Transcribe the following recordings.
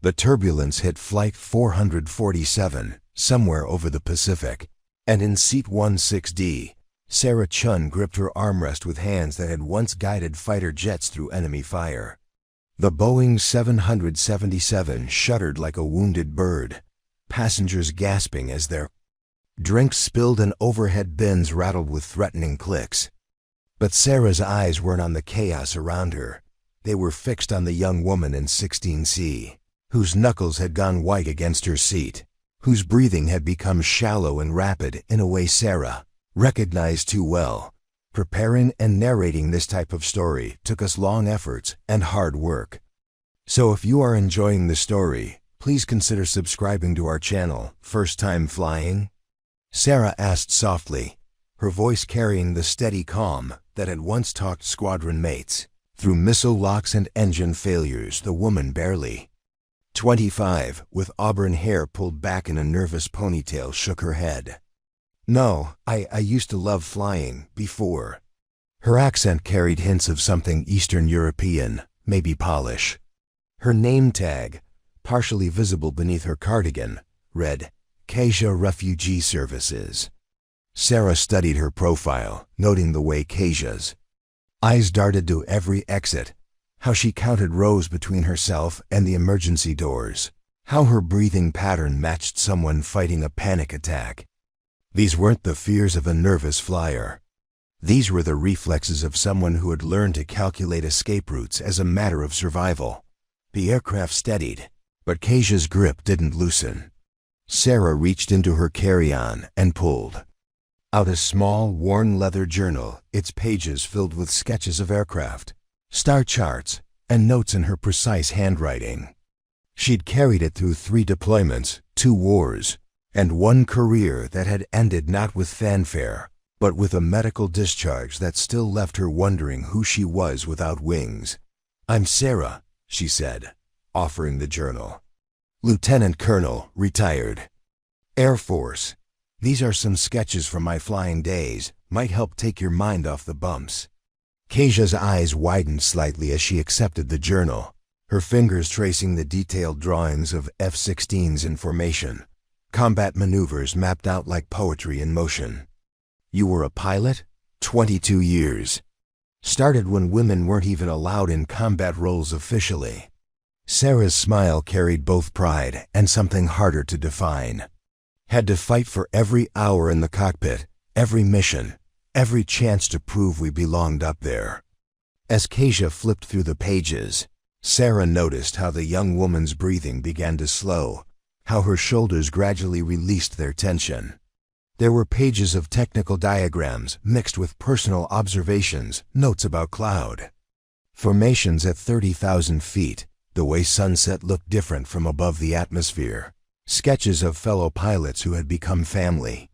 The turbulence hit Flight 447, somewhere over the Pacific, and in Seat 16D, Sarah Chen gripped her armrest with hands that had once guided fighter jets through enemy fire. The Boeing 777 shuddered like a wounded bird, passengers gasping as their drinks spilled and overhead bins rattled with threatening clicks. But Sarah's eyes weren't on the chaos around her. They were fixed on the young woman in 16C, whose knuckles had gone white against her seat, whose breathing had become shallow and rapid in a way Sarah recognized too well. Preparing and narrating this type of story took us long efforts and hard work. So if you are enjoying the story, please consider subscribing to our channel. First time flying? Sarah asked softly, her voice carrying the steady calm that had once talked squadron mates. Through missile locks and engine failures, the woman barely 25, with auburn hair pulled back in a nervous ponytail, shook her head. No, I used to love flying, before. Her accent carried hints of something Eastern European, maybe Polish. Her name tag, partially visible beneath her cardigan, read, Kasia Refugee Services. Sarah studied her profile, noting the way Kasia's eyes darted to every exit, how she counted rows between herself and the emergency doors, how her breathing pattern matched someone fighting a panic attack. These weren't the fears of a nervous flyer. These were the reflexes of someone who had learned to calculate escape routes as a matter of survival. The aircraft steadied, but Kasia's grip didn't loosen. Sarah reached into her carry-on and pulled out a small, worn leather journal, its pages filled with sketches of aircraft, star charts, and notes in her precise handwriting. She'd carried it through 3 deployments, 2 wars, and 1 career that had ended not with fanfare, but with a medical discharge that still left her wondering who she was without wings. I'm Sarah, she said, offering the journal. Lieutenant Colonel, retired. Air Force. These are some sketches from my flying days, might help take your mind off the bumps. Kasia's eyes widened slightly as she accepted the journal, her fingers tracing the detailed drawings of F-16s in formation, combat maneuvers mapped out like poetry in motion. You were a pilot? 22 years. Started when women weren't even allowed in combat roles officially. Sarah's smile carried both pride and something harder to define. Had to fight for every hour in the cockpit, every mission, every chance to prove we belonged up there. As Kasia flipped through the pages, Sarah noticed how the young woman's breathing began to slow, how her shoulders gradually released their tension. There were pages of technical diagrams mixed with personal observations, notes about cloud formations at 30,000 feet, the way sunset looked different from above the atmosphere, sketches of fellow pilots who had become family.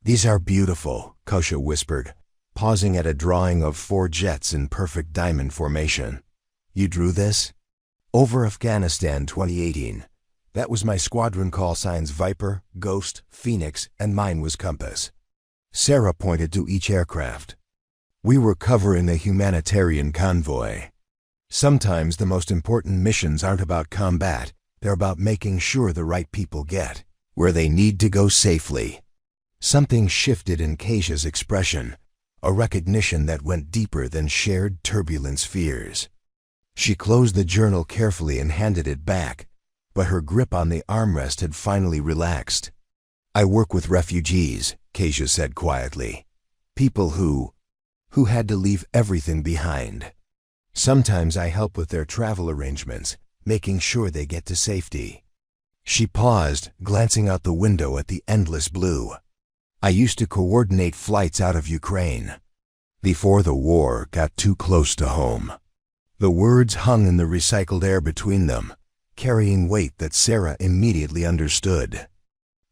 These are beautiful, Kasia whispered, pausing at a drawing of 4 jets in perfect diamond formation. You drew this? Over Afghanistan 2018. That was my squadron call signs: Viper, Ghost, Phoenix, and mine was Compass. Sarah pointed to each aircraft. We were covering a humanitarian convoy. Sometimes the most important missions aren't about combat, they're about making sure the right people get where they need to go safely. Something shifted in Kasia's expression, a recognition that went deeper than shared turbulence fears. She closed the journal carefully and handed it back, but her grip on the armrest had finally relaxed. I work with refugees, Kasia said quietly. People who had to leave everything behind. Sometimes I help with their travel arrangements, making sure they get to safety. She paused, glancing out the window at the endless blue. I used to coordinate flights out of Ukraine. Before the war got too close to home. The words hung in the recycled air between them, carrying weight that Sarah immediately understood.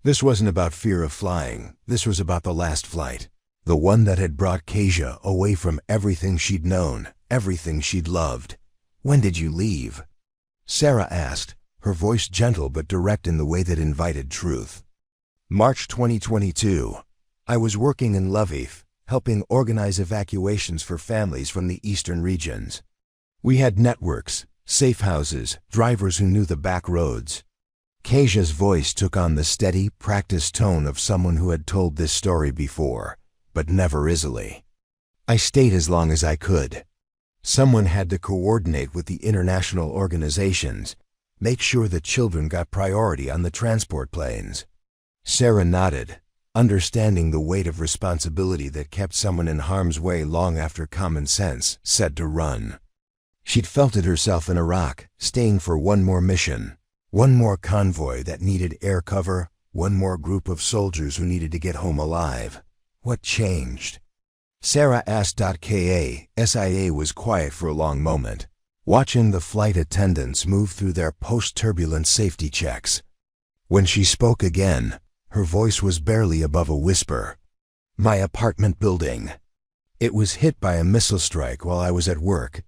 This wasn't about fear of flying, this was about the last flight, the one that had brought Kasia away from everything she'd known, everything she'd loved. When did you leave? Sarah asked, her voice gentle but direct in the way that invited truth. March 2022. I was working in Lviv, helping organize evacuations for families from the eastern regions. We had networks, Safe houses, drivers who knew the back roads. Kasia's voice took on the steady, practiced tone of someone who had told this story before, but never easily. I stayed as long as I could. Someone had to coordinate with the international organizations, make sure the children got priority on the transport planes. Sarah nodded, understanding the weight of responsibility that kept someone in harm's way long after common sense said to run. She'd felt it herself in Iraq, staying for one more mission, one more convoy that needed air cover, one more group of soldiers who needed to get home alive. What changed? Sarah asked. SIA was quiet for a long moment, watching the flight attendants move through their post-turbulent safety checks. When she spoke again, her voice was barely above a whisper. My apartment building. It was hit by a missile strike while I was at work.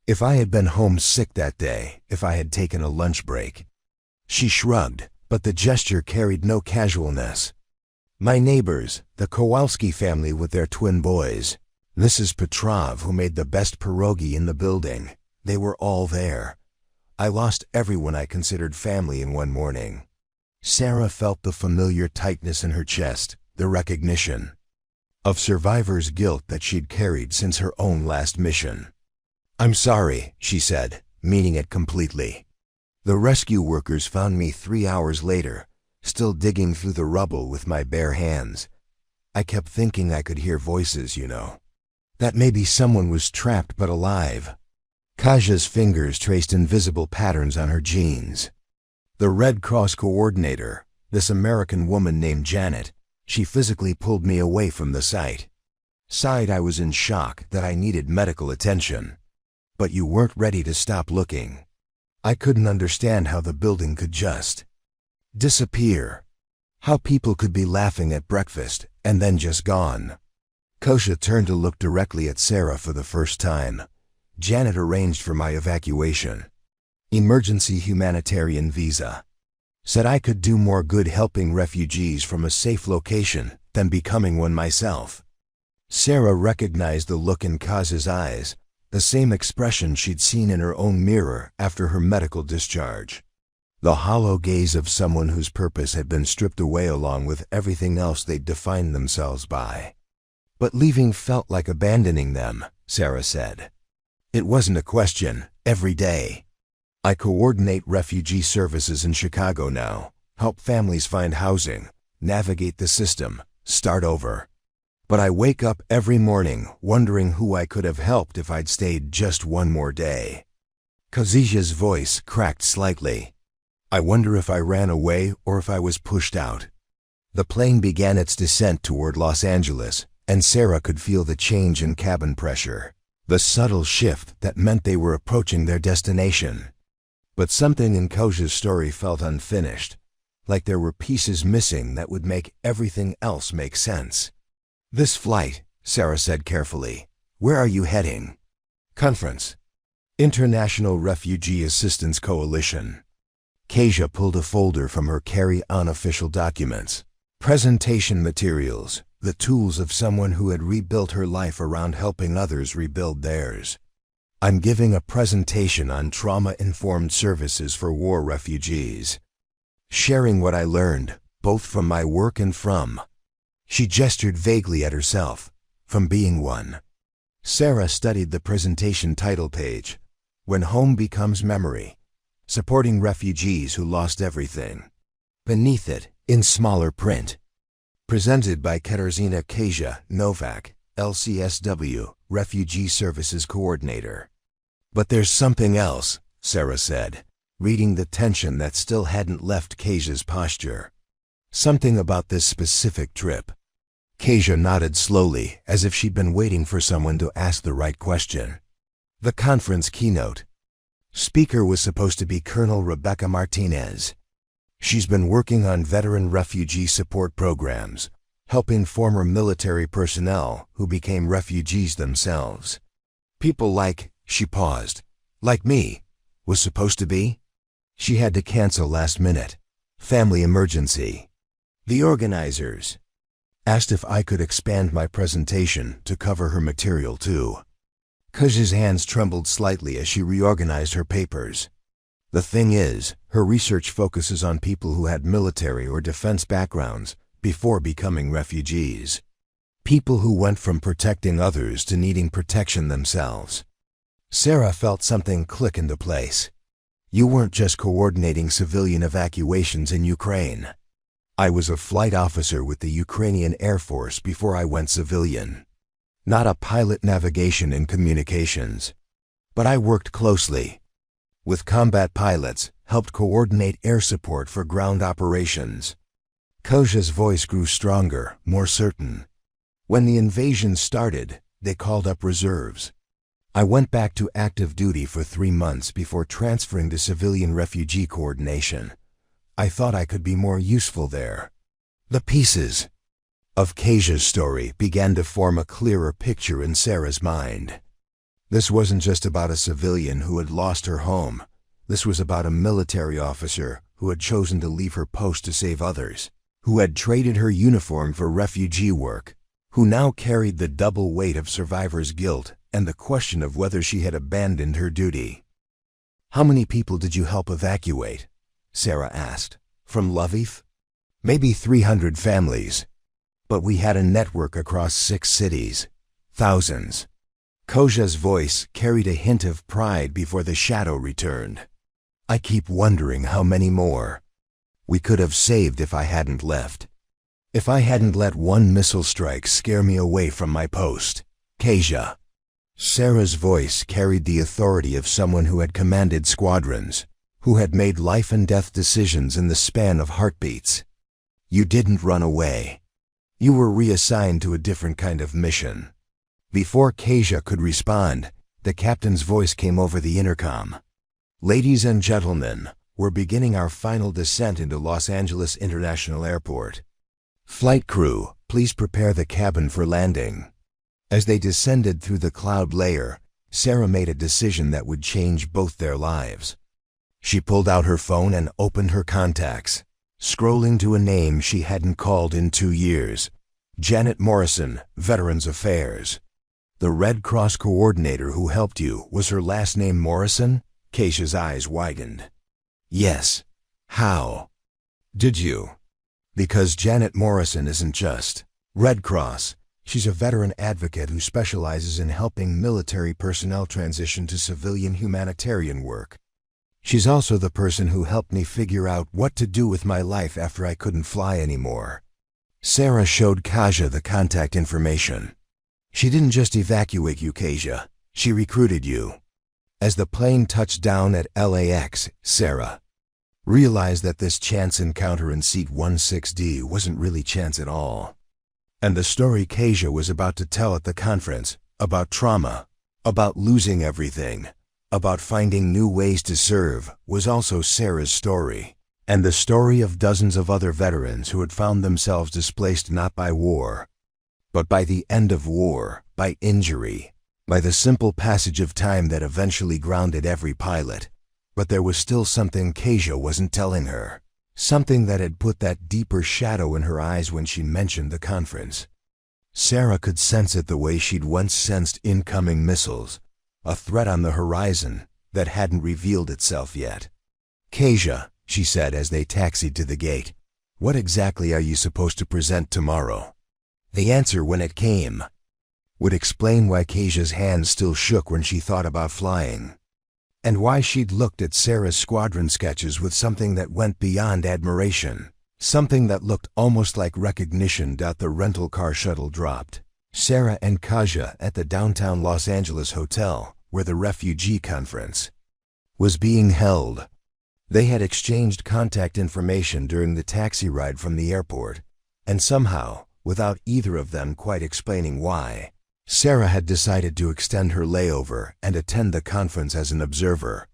If I had been home sick that day, if I had taken a lunch break. She shrugged, but the gesture carried no casualness. My neighbors, the Kowalski family with their twin boys, Mrs. Petrov, who made the best pierogi in the building, they were all there. I lost everyone I considered family in one morning. Sarah felt the familiar tightness in her chest, the recognition of survivor's guilt that she'd carried since her own last mission. I'm sorry, she said, meaning it completely. The rescue workers found me 3 hours later, still digging through the rubble with my bare hands. I kept thinking I could hear voices, that maybe someone was trapped but alive. Kasia's fingers traced invisible patterns on her jeans. The Red Cross coordinator, this American woman named Janet, she physically pulled me away from the site. Sighed I was in shock that I needed medical attention. But you weren't ready to stop looking. I couldn't understand how the building could just disappear. How people could be laughing at breakfast and then just gone. Kasia turned to look directly at Sarah for the first time. Janet arranged for my evacuation. Emergency humanitarian visa. Said I could do more good helping refugees from a safe location than becoming one myself. Sarah recognized the look in Kasia's eyes, the same expression she'd seen in her own mirror after her medical discharge. The hollow gaze of someone whose purpose had been stripped away along with everything else they'd defined themselves by. But leaving felt like abandoning them, Sarah said. It wasn't a question, every day. I coordinate refugee services in Chicago now, help families find housing, navigate the system, start over. But I wake up every morning wondering who I could have helped if I'd stayed just one more day. Kasia's voice cracked slightly. I wonder if I ran away or if I was pushed out. The plane began its descent toward Los Angeles, and Sarah could feel the change in cabin pressure, the subtle shift that meant they were approaching their destination. But something in Kasia's story felt unfinished, like there were pieces missing that would make everything else make sense. This flight, Sarah said carefully. Where are you heading? Conference. International Refugee Assistance Coalition. Kasia pulled a folder from her carry-on official documents. Presentation materials, the tools of someone who had rebuilt her life around helping others rebuild theirs. I'm giving a presentation on trauma-informed services for war refugees. Sharing what I learned, both from my work and from. She gestured vaguely at herself, from being one. Sarah studied the presentation title page, When Home Becomes Memory. Supporting refugees who lost everything. Beneath it, in smaller print. Presented by Kasia Nowak, LCSW, Refugee Services Coordinator. But there's something else, Sarah said, reading the tension that still hadn't left Kasia's posture. Something about this specific trip. Kasia nodded slowly, as if she'd been waiting for someone to ask the right question. The conference keynote. Speaker was supposed to be Colonel Rebecca Martinez. She's been working on veteran refugee support programs, helping former military personnel who became refugees themselves. People like, she paused, like me, was supposed to be? She had to cancel last minute. Family emergency. The organizers asked if I could expand my presentation to cover her material too. Kasia's hands trembled slightly as she reorganized her papers. The thing is, her research focuses on people who had military or defense backgrounds before becoming refugees. People who went from protecting others to needing protection themselves. Sarah felt something click into place. You weren't just coordinating civilian evacuations in Ukraine. I was a flight officer with the Ukrainian Air Force before I went civilian. Not a pilot, navigation and communications. But I worked closely with combat pilots, helped coordinate air support for ground operations. Kasia's voice grew stronger, more certain. When the invasion started, they called up reserves. I went back to active duty for 3 months before transferring to civilian refugee coordination. I thought I could be more useful there. The pieces of Kasia's story began to form a clearer picture in Sarah's mind. This wasn't just about a civilian who had lost her home. This was about a military officer who had chosen to leave her post to save others, who had traded her uniform for refugee work, who now carried the double weight of survivor's guilt and the question of whether she had abandoned her duty. "How many people did you help evacuate?" Sarah asked. "From Lviv?" "Maybe 300 families. But we had a network across 6 cities. Thousands." Kasia's voice carried a hint of pride before the shadow returned. "I keep wondering how many more we could have saved if I hadn't left. If I hadn't let one missile strike scare me away from my post." Kasia. Sarah's voice carried the authority of someone who had commanded squadrons, who had made life and death decisions in the span of heartbeats. "You didn't run away. You were reassigned to a different kind of mission." Before Kasia could respond, the captain's voice came over the intercom. "Ladies and gentlemen, we're beginning our final descent into Los Angeles International Airport. Flight crew, please prepare the cabin for landing." As they descended through the cloud layer, Sarah made a decision that would change both their lives. She pulled out her phone and opened her contacts, scrolling to a name she hadn't called in 2 years. Janet Morrison, Veterans Affairs. The Red Cross coordinator who helped you, was her last name Morrison? Kasia's eyes widened. "Yes. How did you?" "Because Janet Morrison isn't just Red Cross. She's a veteran advocate who specializes in helping military personnel transition to civilian humanitarian work. She's also the person who helped me figure out what to do with my life after I couldn't fly anymore." Sarah showed Kasia the contact information. "She didn't just evacuate you, Kasia. She recruited you." As the plane touched down at LAX, Sarah realized that this chance encounter in seat 16D wasn't really chance at all. And the story Kasia was about to tell at the conference, about trauma, about losing everything, about finding new ways to serve, was also Sarah's story, and the story of dozens of other veterans who had found themselves displaced not by war, but by the end of war, by injury, by the simple passage of time that eventually grounded every pilot. But there was still something Kasia wasn't telling her, something that had put that deeper shadow in her eyes when she mentioned the conference. Sarah could sense it the way she'd once sensed incoming missiles, a threat on the horizon that hadn't revealed itself yet. "Kasia," she said as they taxied to the gate, "what exactly are you supposed to present tomorrow?" The answer, when it came, would explain why Kasia's hands still shook when she thought about flying, and why she'd looked at Sarah's squadron sketches with something that went beyond admiration, something that looked almost like recognition. The rental car shuttle dropped Sarah and Kasia at the downtown Los Angeles hotel where the refugee conference was being held. They had exchanged contact information during the taxi ride from the airport, and somehow, without either of them quite explaining why, Sarah had decided to extend her layover and attend the conference as an observer.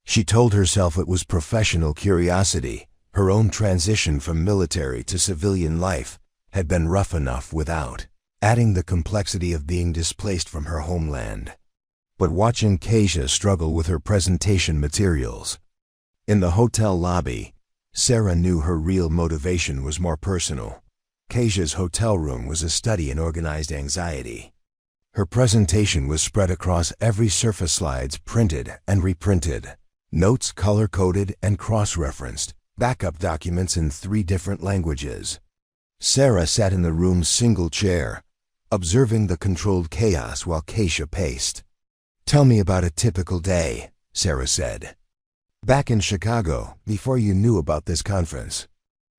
She told herself it was professional curiosity. Her own transition from military to civilian life had been rough enough without adding the complexity of being displaced from her homeland. But watching Kasia struggle with her presentation materials in the hotel lobby, Sarah knew her real motivation was more personal. Kasia's hotel room was a study in organized anxiety. Her presentation was spread across every surface, slides printed and reprinted, notes color-coded and cross-referenced, backup documents in 3 different languages. Sarah sat in the room's single chair, observing the controlled chaos while Kasia paced. "Tell me about a typical day," Sarah said. "Back in Chicago, before you knew about this conference.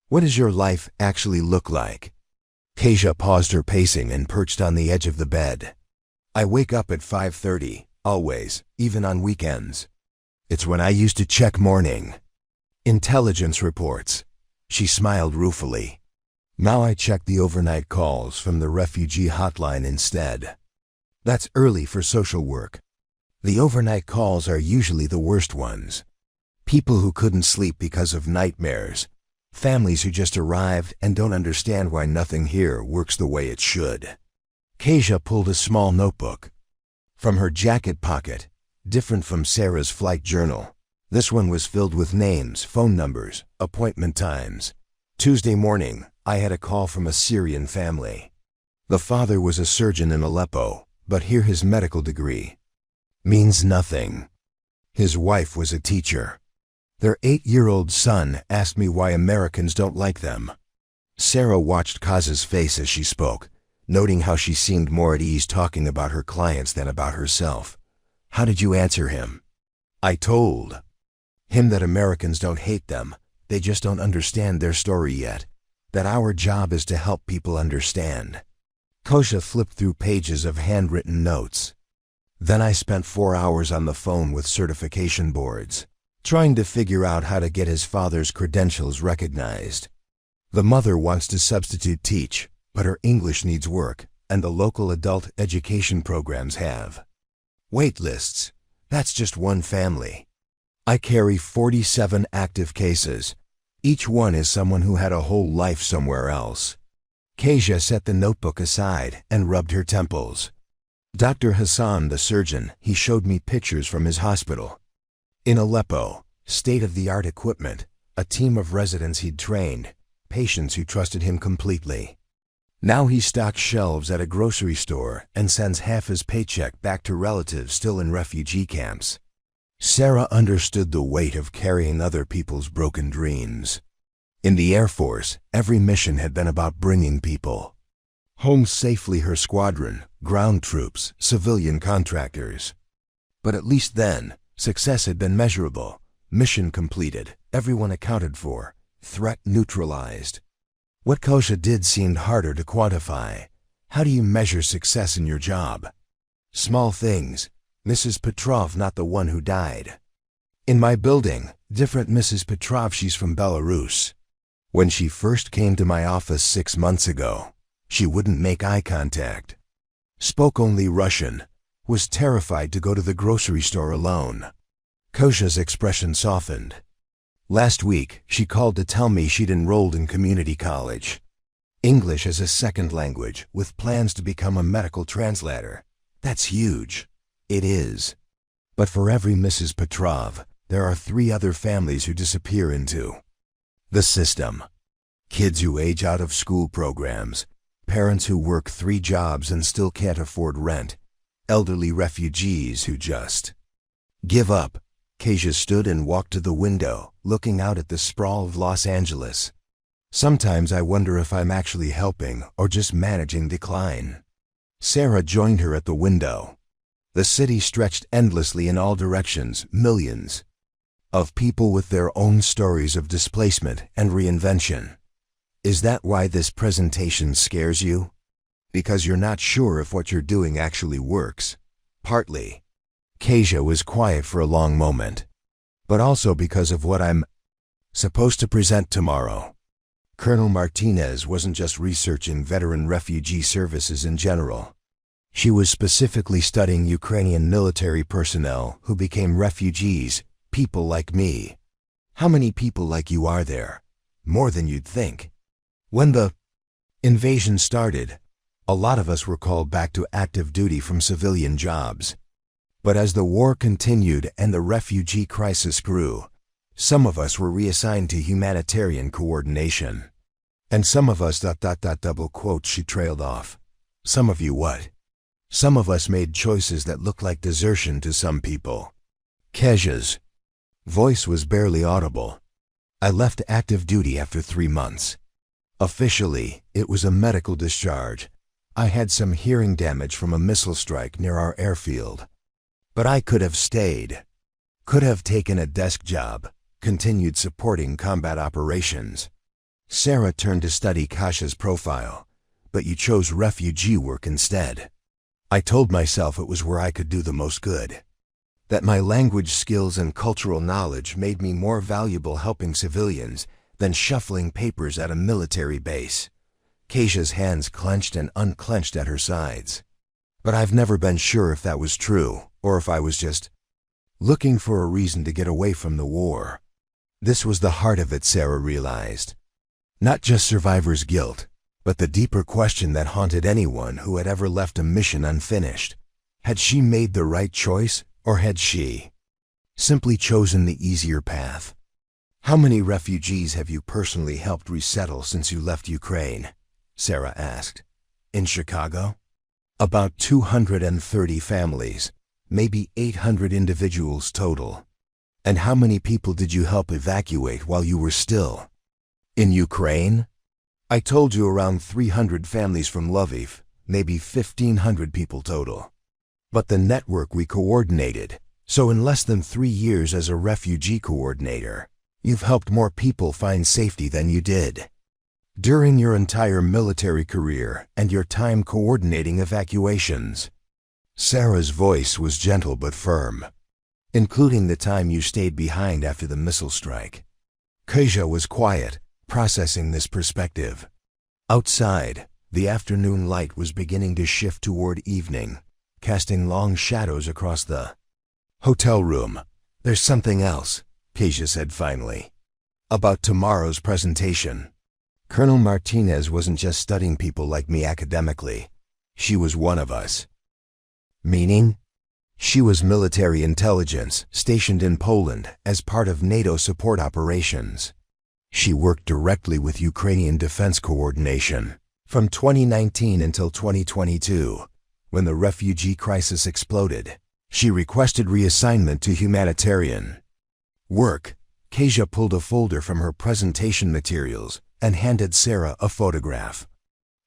What does your life actually look like?" Kasia paused her pacing and perched on the edge of the bed. "I wake up at 5:30, always, even on weekends. It's when I used to check morning intelligence reports." She smiled ruefully. "Now I check the overnight calls from the refugee hotline instead. That's early for social work. The overnight calls are usually the worst ones. People who couldn't sleep because of nightmares. Families who just arrived and don't understand why nothing here works the way it should." Kasia pulled a small notebook from her jacket pocket, different from Sarah's flight journal. This one was filled with names, phone numbers, appointment times. "Tuesday morning, I had a call from a Syrian family. The father was a surgeon in Aleppo, but here his medical degree means nothing. His wife was a teacher. Their 8-year-old son asked me why Americans don't like them." Sarah watched Kasia's face as she spoke, noting how she seemed more at ease talking about her clients than about herself. "How did you answer him?" "I told him that Americans don't hate them, they just don't understand their story yet, that our job is to help people understand." Kasia flipped through pages of handwritten notes. "Then I spent 4 hours on the phone with certification boards, trying to figure out how to get his father's credentials recognized. The mother wants to substitute teach, but her English needs work, and the local adult education programs have wait lists. That's just one family. I carry 47 active cases. Each one is someone who had a whole life somewhere else." Kasia set the notebook aside and rubbed her temples. "Dr. Hassan, the surgeon, he showed me pictures from his hospital. In Aleppo, state-of-the-art equipment, a team of residents he'd trained, patients who trusted him completely. Now he stocks shelves at a grocery store and sends half his paycheck back to relatives still in refugee camps." Sarah understood the weight of carrying other people's broken dreams. In the Air Force, every mission had been about bringing people home safely. Her squadron, ground troops, civilian contractors. But at least then, success had been measurable. Mission completed, everyone accounted for, threat neutralized. What Kasia did seemed harder to quantify. How do you measure success in your job? Small things. Mrs. Petrov, not the one who died. In my building, different Mrs. Petrov, she's from Belarus. When she first came to my office 6 months ago, she wouldn't make eye contact. Spoke only Russian. Was terrified to go to the grocery store alone. Kasia's expression softened. Last week, she called to tell me she'd enrolled in community college. English as a second language, with plans to become a medical translator. That's huge. It is. But for every Mrs. Petrov, there are 3 other families who disappear into the system. Kids who age out of school programs, parents who work 3 jobs and still can't afford rent, elderly refugees who just give up. Kasia stood and walked to the window, looking out at the sprawl of Los Angeles. "Sometimes I wonder if I'm actually helping or just managing decline." Sarah joined her at the window. The city stretched endlessly in all directions, millions of people with their own stories of displacement and reinvention. Is that why this presentation scares you? Because you're not sure if what you're doing actually works? Partly. Kasia was quiet for a long moment. But also because of what I'm supposed to present tomorrow. Colonel Martinez wasn't just researching veteran refugee services in general. She was specifically studying Ukrainian military personnel who became refugees, people like me. How many people like you are there? More than you'd think. When the invasion started, a lot of us were called back to active duty from civilian jobs. But as the war continued and the refugee crisis grew, some of us were reassigned to humanitarian coordination. And some of us ... double quote, she trailed off. Some of you what? Some of us made choices that looked like desertion to some people. Kasia's voice was barely audible. I left active duty after 3 months. Officially, it was a medical discharge. I had some hearing damage from a missile strike near our airfield. But I could have stayed. Could have taken a desk job, continued supporting combat operations. Sarah turned to study Kasia's profile, but you chose refugee work instead. I told myself it was where I could do the most good. That my language skills and cultural knowledge made me more valuable helping civilians than shuffling papers at a military base. Kasia's hands clenched and unclenched at her sides. But I've never been sure if that was true, or if I was just looking for a reason to get away from the war. This was the heart of it, Sarah realized. Not just survivor's guilt, but the deeper question that haunted anyone who had ever left a mission unfinished. Had she made the right choice, or had she simply chosen the easier path? How many refugees have you personally helped resettle since you left Ukraine? Sarah asked. In Chicago? About 230 families, maybe 800 individuals total. And how many people did you help evacuate while you were still in Ukraine? I told you around 300 families from Lviv, maybe 1,500 people total. But the network we coordinated, so in less than 3 years as a refugee coordinator, you've helped more people find safety than you did during your entire military career and your time coordinating evacuations. Sarah's voice was gentle but firm, including the time you stayed behind after the missile strike. Kasia was quiet, processing this perspective. Outside, the afternoon light was beginning to shift toward evening, casting long shadows across the hotel room. There's something else, Kasia said finally. About tomorrow's presentation. Colonel Martinez wasn't just studying people like me academically. She was one of us. Meaning? She was military intelligence stationed in Poland as part of NATO support operations. She worked directly with Ukrainian defense coordination from 2019 until 2022, when the refugee crisis exploded. She requested reassignment to humanitarian work. Kasia pulled a folder from her presentation materials and handed Sarah a photograph.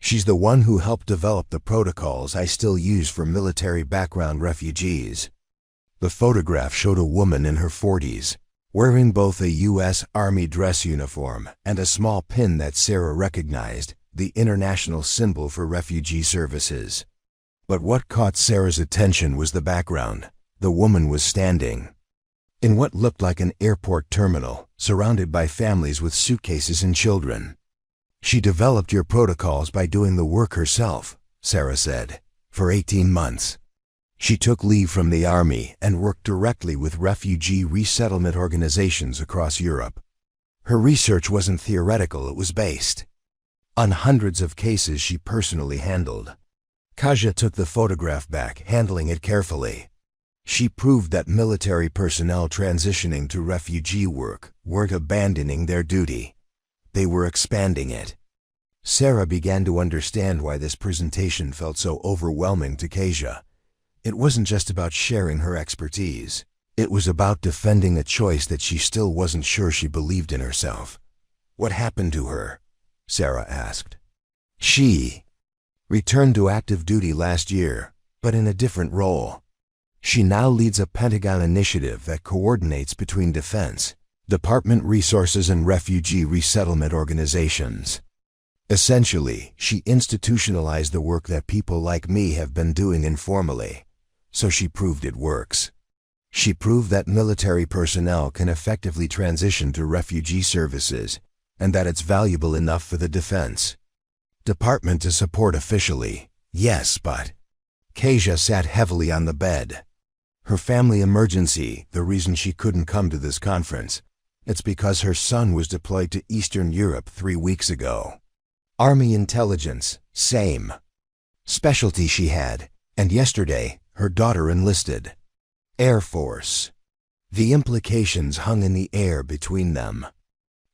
She's the one who helped develop the protocols I still use for military background refugees. The photograph showed a woman in her 40s, wearing both a U.S. Army dress uniform and a small pin that Sarah recognized, the international symbol for refugee services. But what caught Sarah's attention was the background. The woman was standing in what looked like an airport terminal, surrounded by families with suitcases and children. She developed your protocols by doing the work herself, Sarah said, for 18 months. She took leave from the Army and worked directly with refugee resettlement organizations across Europe. Her research wasn't theoretical, it was based on hundreds of cases she personally handled. Kasia took the photograph back, handling it carefully. She proved that military personnel transitioning to refugee work weren't abandoning their duty. They were expanding it. Sarah began to understand why this presentation felt so overwhelming to Kasia. It wasn't just about sharing her expertise. It was about defending a choice that she still wasn't sure she believed in herself. What happened to her? Sarah asked. She returned to active duty last year, but in a different role. She now leads a Pentagon initiative that coordinates between Defense Department resources and refugee resettlement organizations. Essentially, she institutionalized the work that people like me have been doing informally. So she proved it works. She proved that military personnel can effectively transition to refugee services, and that it's valuable enough for the Defense Department to support officially. Yes, but Kasia sat heavily on the bed. Her family emergency, the reason she couldn't come to this conference, it's because her son was deployed to Eastern Europe 3 weeks ago. Army intelligence, same specialty she had, and yesterday, her daughter enlisted. Air Force. The implications hung in the air between them.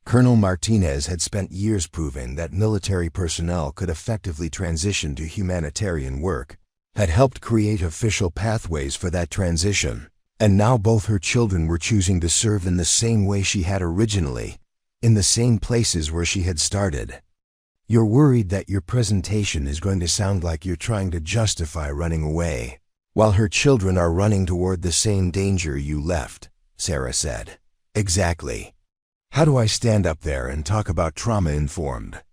Colonel Martinez had spent years proving that military personnel could effectively transition to humanitarian work, had helped create official pathways for that transition, and now both her children were choosing to serve in the same way she had originally, in the same places where she had started. You're worried that your presentation is going to sound like you're trying to justify running away, while her children are running toward the same danger you left, Sarah said. Exactly. How do I stand up there and talk about trauma-informed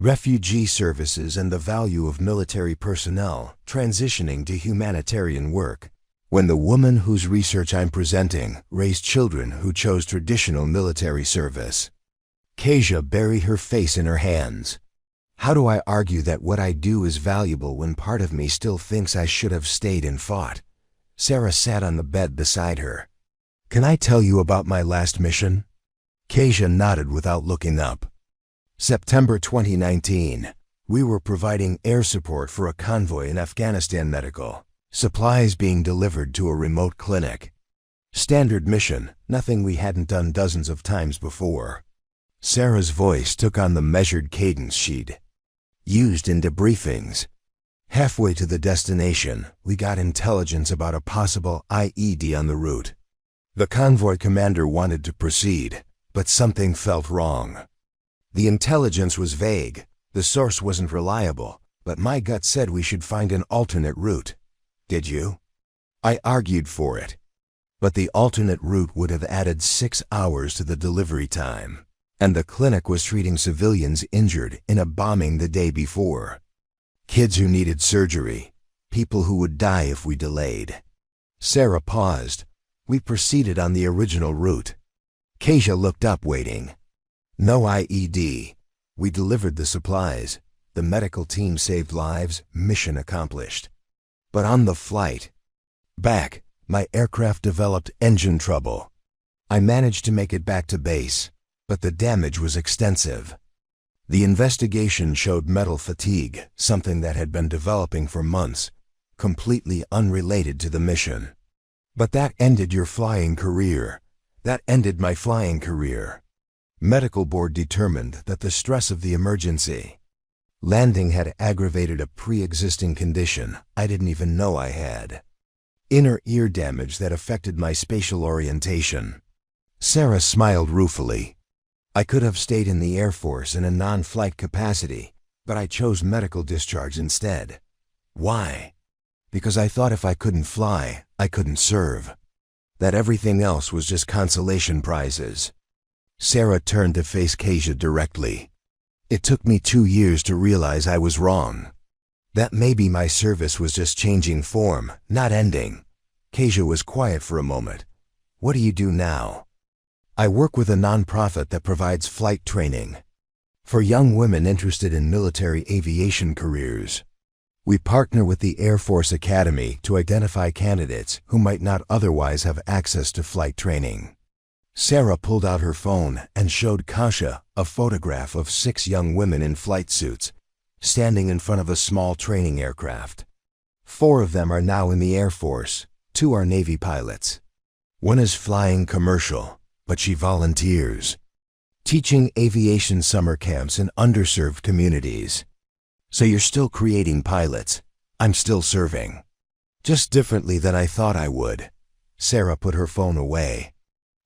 refugee services and the value of military personnel transitioning to humanitarian work, when the woman whose research I'm presenting raised children who chose traditional military service? Kasia buried her face in her hands. How do I argue that what I do is valuable when part of me still thinks I should have stayed and fought? Sarah sat on the bed beside her. Can I tell you about my last mission? Kasia nodded without looking up. September 2019. We were providing air support for a convoy in Afghanistan, medical supplies being delivered to a remote clinic. Standard mission, nothing we hadn't done dozens of times before. Sarah's voice took on the measured cadence she'd used in debriefings. Halfway to the destination, we got intelligence about a possible IED on the route. The convoy commander wanted to proceed, but something felt wrong. The intelligence was vague, the source wasn't reliable, but my gut said we should find an alternate route. Did you? I argued for it. But the alternate route would have added 6 hours to the delivery time, and the clinic was treating civilians injured in a bombing the day before. Kids who needed surgery, people who would die if we delayed. Sarah paused. We proceeded on the original route. Kasia looked up, waiting. No IED. We delivered the supplies. The medical team saved lives, mission accomplished. But on the flight back, my aircraft developed engine trouble. I managed to make it back to base, but the damage was extensive. The investigation showed metal fatigue, something that had been developing for months, completely unrelated to the mission. But that ended your flying career. That ended my flying career. Medical board determined that the stress of the emergency landing had aggravated a pre-existing condition I didn't even know I had. Inner ear damage that affected my spatial orientation. Sarah smiled ruefully. I could have stayed in the Air Force in a non-flight capacity, but I chose medical discharge instead. Why? Because I thought if I couldn't fly, I couldn't serve. That everything else was just consolation prizes. Sarah turned to face Kasia directly. It took me 2 years to realize I was wrong. That maybe my service was just changing form, not ending. Kasia was quiet for a moment. What do you do now? I work with a nonprofit that provides flight training for young women interested in military aviation careers. We partner with the Air Force Academy to identify candidates who might not otherwise have access to flight training. Sarah pulled out her phone and showed Kasia a photograph of 6 young women in flight suits, standing in front of a small training aircraft. 4 of them are now in the Air Force, 2 are Navy pilots. One is flying commercial, but she volunteers, teaching aviation summer camps in underserved communities. So you're still creating pilots. I'm still serving. Just differently than I thought I would. Sarah put her phone away.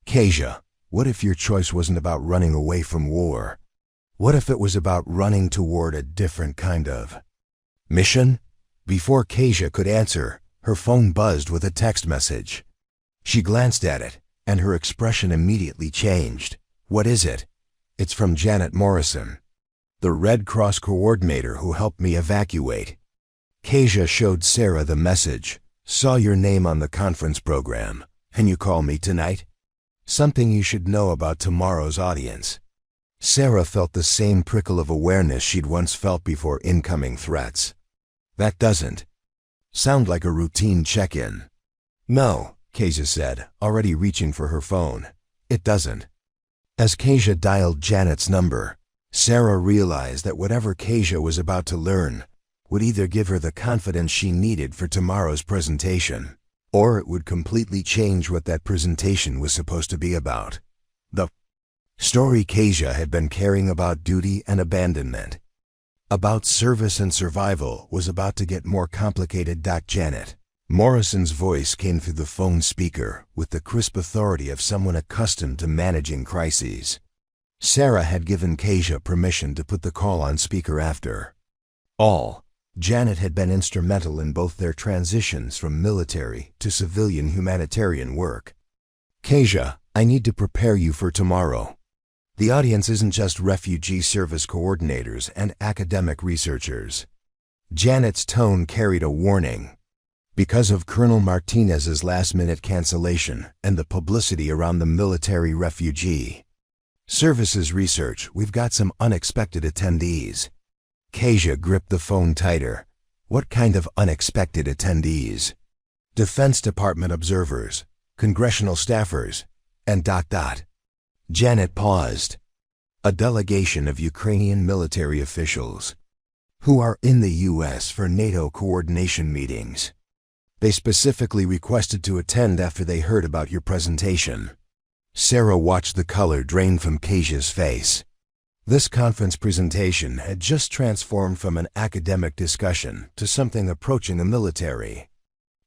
Kasia, what if your choice wasn't about running away from war? What if it was about running toward a different kind of mission? Before Kasia could answer, her phone buzzed with a text message. She glanced at it, and her expression immediately changed. What is it? It's from Janet Morrison, the Red Cross coordinator who helped me evacuate. Kasia showed Sarah the message. Saw your name on the conference program. Can you call me tonight? Something you should know about tomorrow's audience. Sarah felt the same prickle of awareness she'd once felt before incoming threats. That doesn't sound like a routine check-in. No, Kasia said, already reaching for her phone. It doesn't. As Kasia dialed Janet's number, Sarah realized that whatever Kasia was about to learn would either give her the confidence she needed for tomorrow's presentation, or it would completely change what that presentation was supposed to be about. The story Kasia had been carrying about duty and abandonment. About service and survival was about to get more complicated. Janet Morrison's voice came through the phone speaker with the crisp authority of someone accustomed to managing crises. Sarah had given Kasia permission to put the call on speaker after all. Janet had been instrumental in both their transitions from military to civilian humanitarian work. Kasia, I need to prepare you for tomorrow. The audience isn't just refugee service coordinators and academic researchers. Janet's tone carried a warning. Because of Colonel Martinez's last-minute cancellation and the publicity around the military refugee services research, we've got some unexpected attendees. Kasia gripped the phone tighter. What kind of unexpected attendees? Defense Department observers, congressional staffers, and ... Janet paused. A delegation of Ukrainian military officials who are in the U.S. for NATO coordination meetings. They specifically requested to attend after they heard about your presentation. Sarah watched the color drain from Kasia's face. This conference presentation had just transformed from an academic discussion to something approaching a military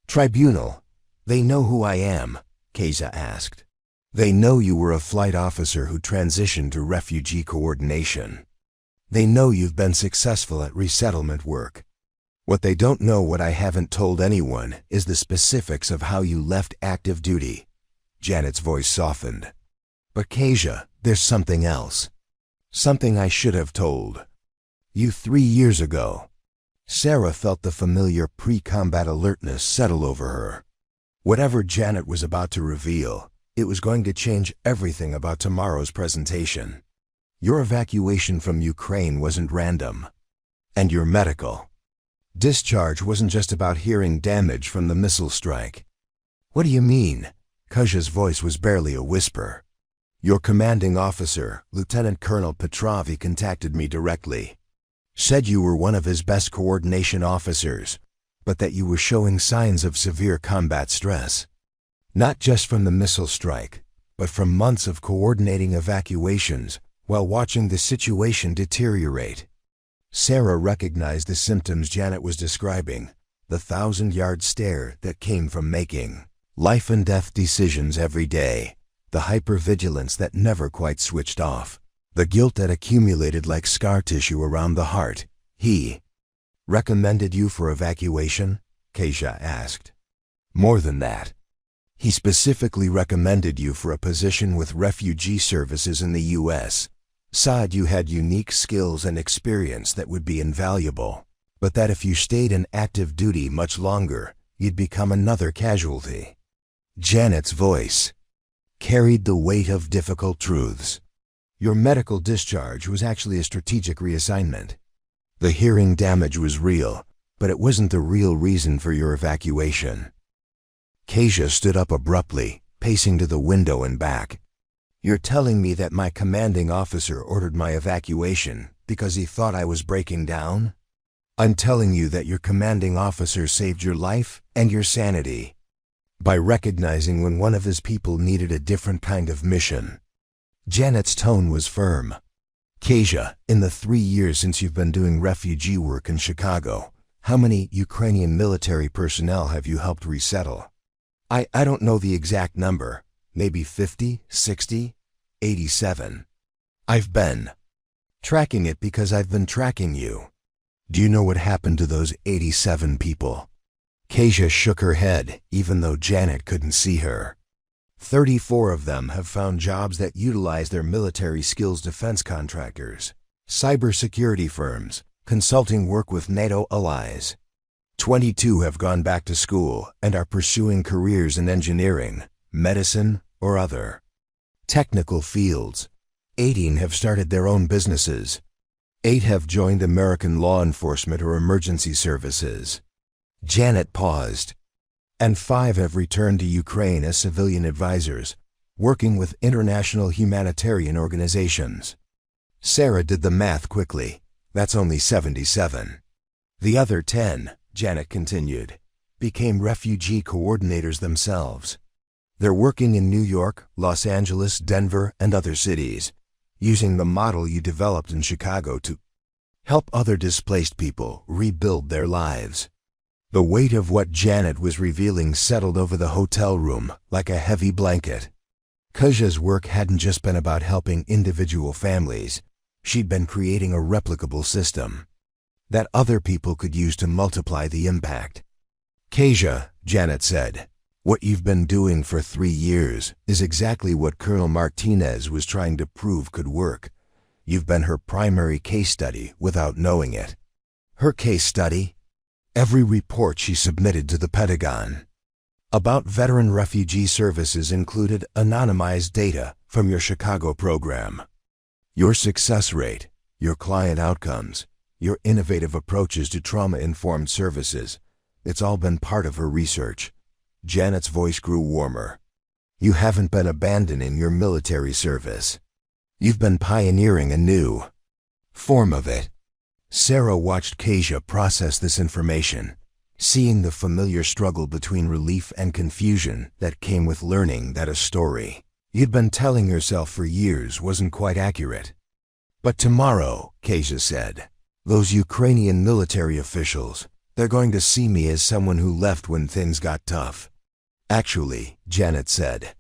tribunal. They know who I am, Kasia asked. They know you were a flight officer who transitioned to refugee coordination. They know you've been successful at resettlement work. What they don't know, what I haven't told anyone, is the specifics of how you left active duty. Janet's voice softened. But Kasia, there's something else. Something I should have told you 3 years ago. Sarah felt the familiar pre-combat alertness settle over her. Whatever Janet was about to reveal, it was going to change everything about tomorrow's presentation. Your evacuation from Ukraine wasn't random. And your medical discharge wasn't just about hearing damage from the missile strike. What do you mean? Kasia's voice was barely a whisper. Your commanding officer, Lieutenant Colonel Petrovi, contacted me directly. Said you were one of his best coordination officers, but that you were showing signs of severe combat stress. Not just from the missile strike, but from months of coordinating evacuations while watching the situation deteriorate. Sarah recognized the symptoms Janet was describing, the 1,000-yard stare that came from making life-and-death decisions every day, the hypervigilance that never quite switched off, the guilt that accumulated like scar tissue around the heart. He recommended you for evacuation? Kasia asked. More than that. He specifically recommended you for a position with refugee services in the U.S., said you had unique skills and experience that would be invaluable, but that if you stayed in active duty much longer, you'd become another casualty. Janet's voice carried the weight of difficult truths. Your medical discharge was actually a strategic reassignment. The hearing damage was real, but it wasn't the real reason for your evacuation. Kasia stood up abruptly, pacing to the window and back. You're telling me that my commanding officer ordered my evacuation because he thought I was breaking down? I'm telling you that your commanding officer saved your life and your sanity by recognizing when one of his people needed a different kind of mission. Janet's tone was firm. Kasia, in the 3 years since you've been doing refugee work in Chicago, how many Ukrainian military personnel have you helped resettle? I don't know the exact number. Maybe 50, 60, 87. I've been tracking it because I've been tracking you. Do you know what happened to those 87 people? Kasia shook her head, even though Janet couldn't see her. 34 of them have found jobs that utilize their military skills: defense contractors, cybersecurity firms, consulting work with NATO allies. 22 have gone back to school and are pursuing careers in engineering, medicine, or other technical fields. 18 have started their own businesses. 8 have joined American law enforcement or emergency services. Janet paused. And 5 have returned to Ukraine as civilian advisors, working with international humanitarian organizations. Sarah did the math quickly. That's only 77. The other 10, Janet continued, became refugee coordinators themselves. They're working in New York, Los Angeles, Denver, and other cities, using the model you developed in Chicago to Help other displaced people rebuild their lives. The weight of what Janet was revealing settled over the hotel room like a heavy blanket. Kasia's work hadn't just been about helping individual families. She'd been creating a replicable system that other people could use to multiply the impact. Kasia, Janet said, what you've been doing for 3 years is exactly what Colonel Martinez was trying to prove could work. You've been her primary case study without knowing it. Her case study? Every report she submitted to the Pentagon about veteran refugee services included anonymized data from your Chicago program. Your success rate, your client outcomes, your innovative approaches to trauma-informed services, it's all been part of her research. Janet's voice grew warmer. You haven't been abandoning your military service. You've been pioneering a new form of it. Sarah watched Kasia process this information, seeing the familiar struggle between relief and confusion that came with learning that a story you'd been telling yourself for years wasn't quite accurate. But tomorrow, Kasia said, those Ukrainian military officials, they're going to see me as someone who left when things got tough. Actually, Janet said,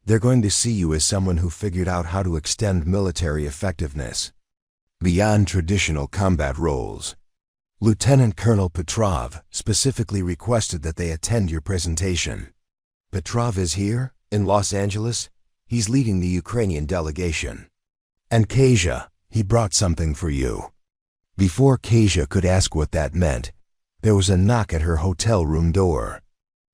they're going to see you as someone who figured out how to extend military effectiveness beyond traditional combat roles. Lieutenant Colonel Petrov specifically requested that they attend your presentation. Petrov is here, in Los Angeles. He's leading the Ukrainian delegation. And Kasia, he brought something for you. Before Kasia could ask what that meant, there was a knock at her hotel room door.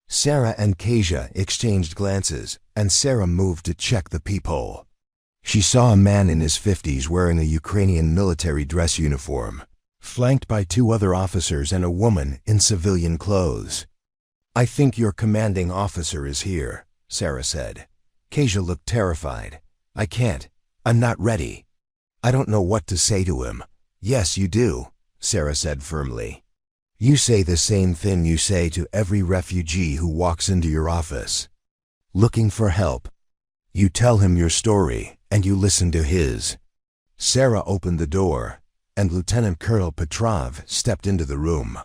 Sarah and Kasia exchanged glances, and Sarah moved to check the peephole. She saw a man in his 50s wearing a Ukrainian military dress uniform, flanked by 2 other officers and a woman in civilian clothes. I think your commanding officer is here, Sarah said. Kasia looked terrified. I can't. I'm not ready. I don't know what to say to him. Yes, you do, Sarah said firmly. You say the same thing you say to every refugee who walks into your office, looking for help. You tell him your story, and you listen to his. Sarah opened the door, and Lieutenant Colonel Petrov stepped into the room.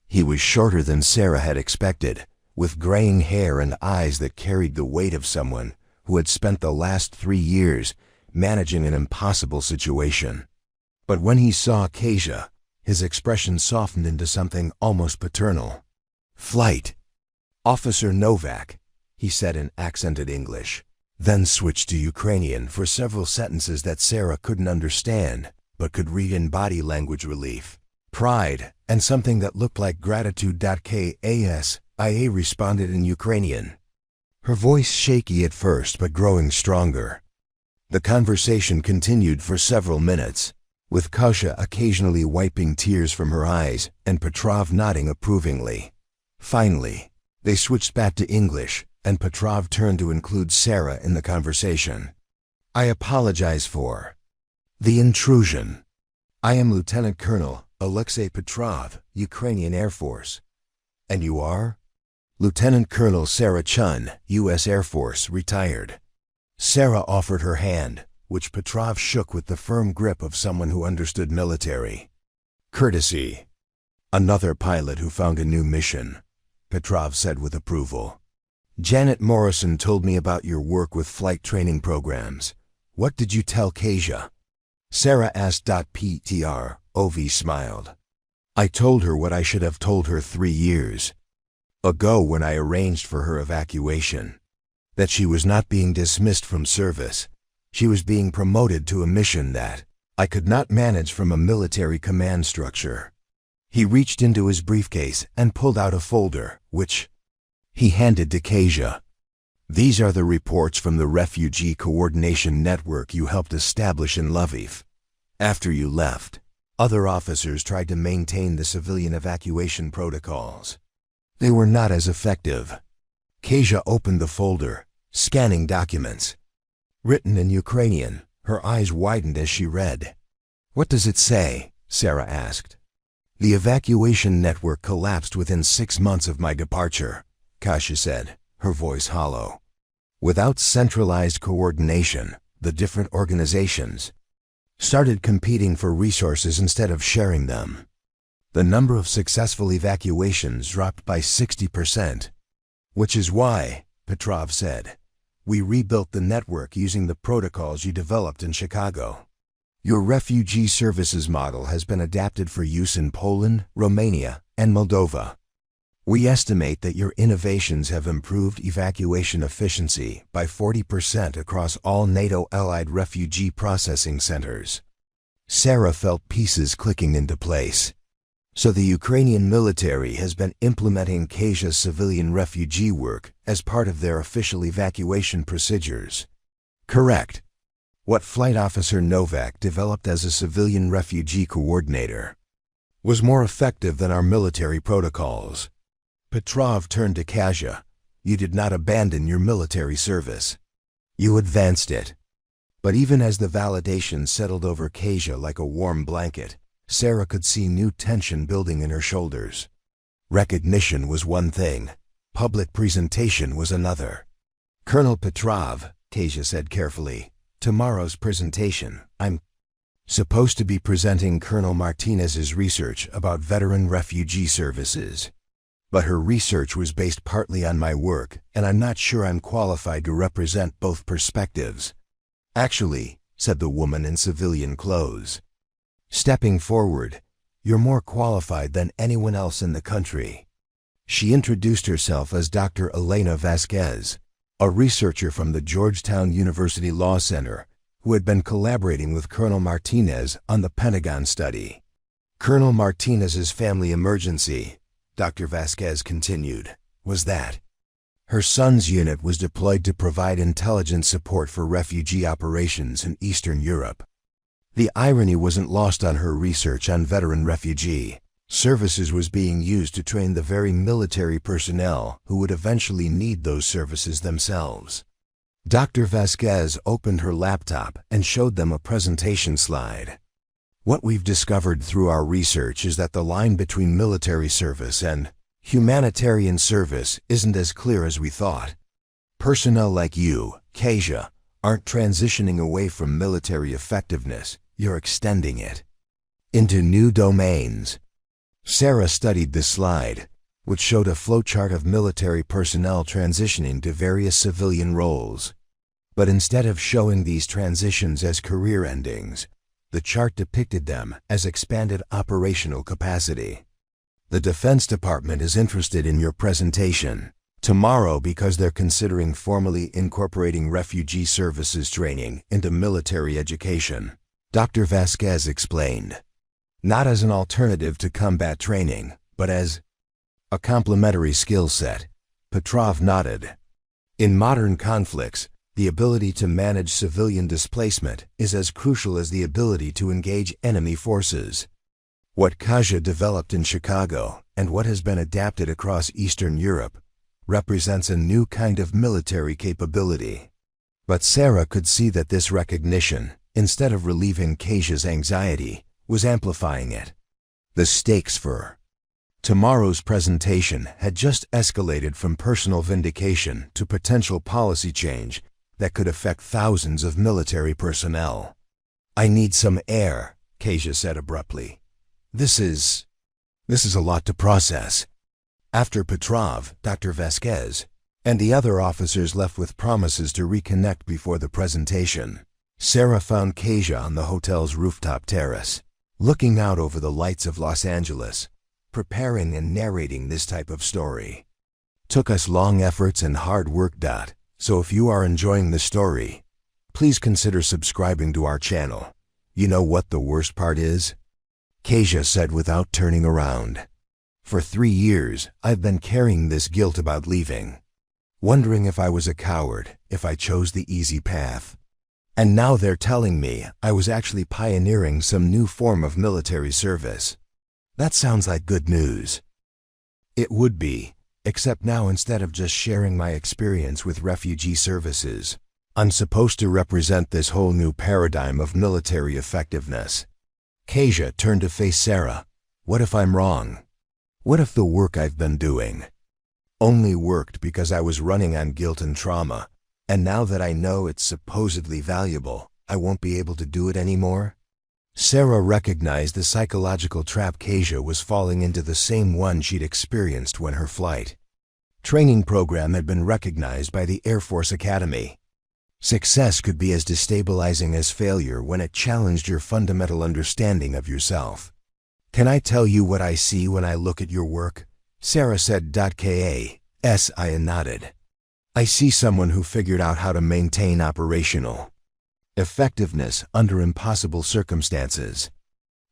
He was shorter than Sarah had expected, with graying hair and eyes that carried the weight of someone who had spent the last 3 years managing an impossible situation. But when he saw Kasia, his expression softened into something almost paternal. Flight. Officer Nowak, he said in accented English, then switched to Ukrainian for several sentences that Sarah couldn't understand, but could read in body language relief, pride, and something that looked like gratitude. Kasia responded in Ukrainian, her voice shaky at first but growing stronger. The conversation continued for several minutes, with Kasia occasionally wiping tears from her eyes and Petrov nodding approvingly. Finally, they switched back to English, and Petrov turned to include Sarah in the conversation. I apologize for the intrusion. I am Lieutenant Colonel Alexei Petrov, Ukrainian Air Force. And you are? Lieutenant Colonel Sarah Chen, U.S. Air Force, retired. Sarah offered her hand, which Petrov shook with the firm grip of someone who understood military courtesy. Another pilot who found a new mission, Petrov said with approval. Janet Morrison told me about your work with flight training programs. What did you tell Kasia? Sarah asked. Petrov smiled. I told her what I should have told her 3 years ago when I arranged for her evacuation. That she was not being dismissed from service. She was being promoted to a mission that I could not manage from a military command structure. He reached into his briefcase and pulled out a folder, which he handed to Kasia. These are the reports from the Refugee Coordination Network you helped establish in Lviv. After you left, other officers tried to maintain the civilian evacuation protocols. They were not as effective. Kasia opened the folder, scanning documents. Written in Ukrainian, her eyes widened as she read. What does it say? Sarah asked. The evacuation network collapsed within 6 months of my departure, Kasia said, her voice hollow. Without centralized coordination, the different organizations started competing for resources instead of sharing them. The number of successful evacuations dropped by 60%. Which is why, Petrov said, we rebuilt the network using the protocols you developed in Chicago. Your refugee services model has been adapted for use in Poland, Romania, and Moldova. We estimate that your innovations have improved evacuation efficiency by 40% across all NATO-allied refugee processing centers. Sarah felt pieces clicking into place. So the Ukrainian military has been implementing Kasia's civilian refugee work as part of their official evacuation procedures. Correct. What Flight Officer Nowak developed as a civilian refugee coordinator was more effective than our military protocols. Petrov turned to Kasia. You did not abandon your military service. You advanced it. But even as the validation settled over Kasia like a warm blanket, Sarah could see new tension building in her shoulders. Recognition was one thing. Public presentation was another. Colonel Petrov, Kasia said carefully, tomorrow's presentation, I'm supposed to be presenting Colonel Martinez's research about veteran refugee services. But her research was based partly on my work, and I'm not sure I'm qualified to represent both perspectives. Actually, said the woman in civilian clothes, stepping forward, you're more qualified than anyone else in the country. She introduced herself as Dr. Elena Vasquez, a researcher from the Georgetown University Law Center who had been collaborating with Colonel Martinez on the Pentagon study. Colonel Martinez's family emergency, Dr. Vasquez continued, was that her son's unit was deployed to provide intelligence support for refugee operations in Eastern Europe. The irony wasn't lost on her research on veteran refugee services was being used to train the very military personnel who would eventually need those services themselves. Dr. Vasquez opened her laptop and showed them a presentation slide. What we've discovered through our research is that the line between military service and humanitarian service isn't as clear as we thought. Personnel like you, Kasia, aren't transitioning away from military effectiveness, you're extending it into new domains. Sarah studied this slide, which showed a flowchart of military personnel transitioning to various civilian roles. But instead of showing these transitions as career endings, the chart depicted them as expanded operational capacity. The Defense Department is interested in your presentation tomorrow because they're considering formally incorporating refugee services training into military education, Dr. Vasquez explained. Not as an alternative to combat training, but as a complementary skill set. Petrov nodded. In modern conflicts, the ability to manage civilian displacement is as crucial as the ability to engage enemy forces. What Kasia developed in Chicago and what has been adapted across Eastern Europe represents a new kind of military capability. But Sarah could see that this recognition, instead of relieving Kasia's anxiety, was amplifying it. The stakes for tomorrow's presentation had just escalated from personal vindication to potential policy change that could affect thousands of military personnel. I need some air, Kasia said abruptly. This is a lot to process. After Petrov, Dr. Vasquez, and the other officers left with promises to reconnect before the presentation, Sarah found Kasia on the hotel's rooftop terrace, looking out over the lights of Los Angeles, preparing and narrating this type of story. Took us long efforts and hard work. So if you are enjoying the story, please consider subscribing to our channel. You know what the worst part is? Kasia said without turning around. For 3 years, I've been carrying this guilt about leaving, wondering if I was a coward, if I chose the easy path. And now they're telling me I was actually pioneering some new form of military service. That sounds like good news. It would be, except now instead of just sharing my experience with refugee services, I'm supposed to represent this whole new paradigm of military effectiveness. Kasia turned to face Sarah. What if I'm wrong? What if the work I've been doing only worked because I was running on guilt and trauma, and now that I know it's supposedly valuable, I won't be able to do it anymore? Sarah recognized the psychological trap Kasia was falling into, the same one she'd experienced when her flight training program had been recognized by the Air Force Academy. Success could be as destabilizing as failure when it challenged your fundamental understanding of yourself. "Can I tell you what I see when I look at your work?" Sarah said. Kasia nodded. "I see someone who figured out how to maintain operational effectiveness under impossible circumstances.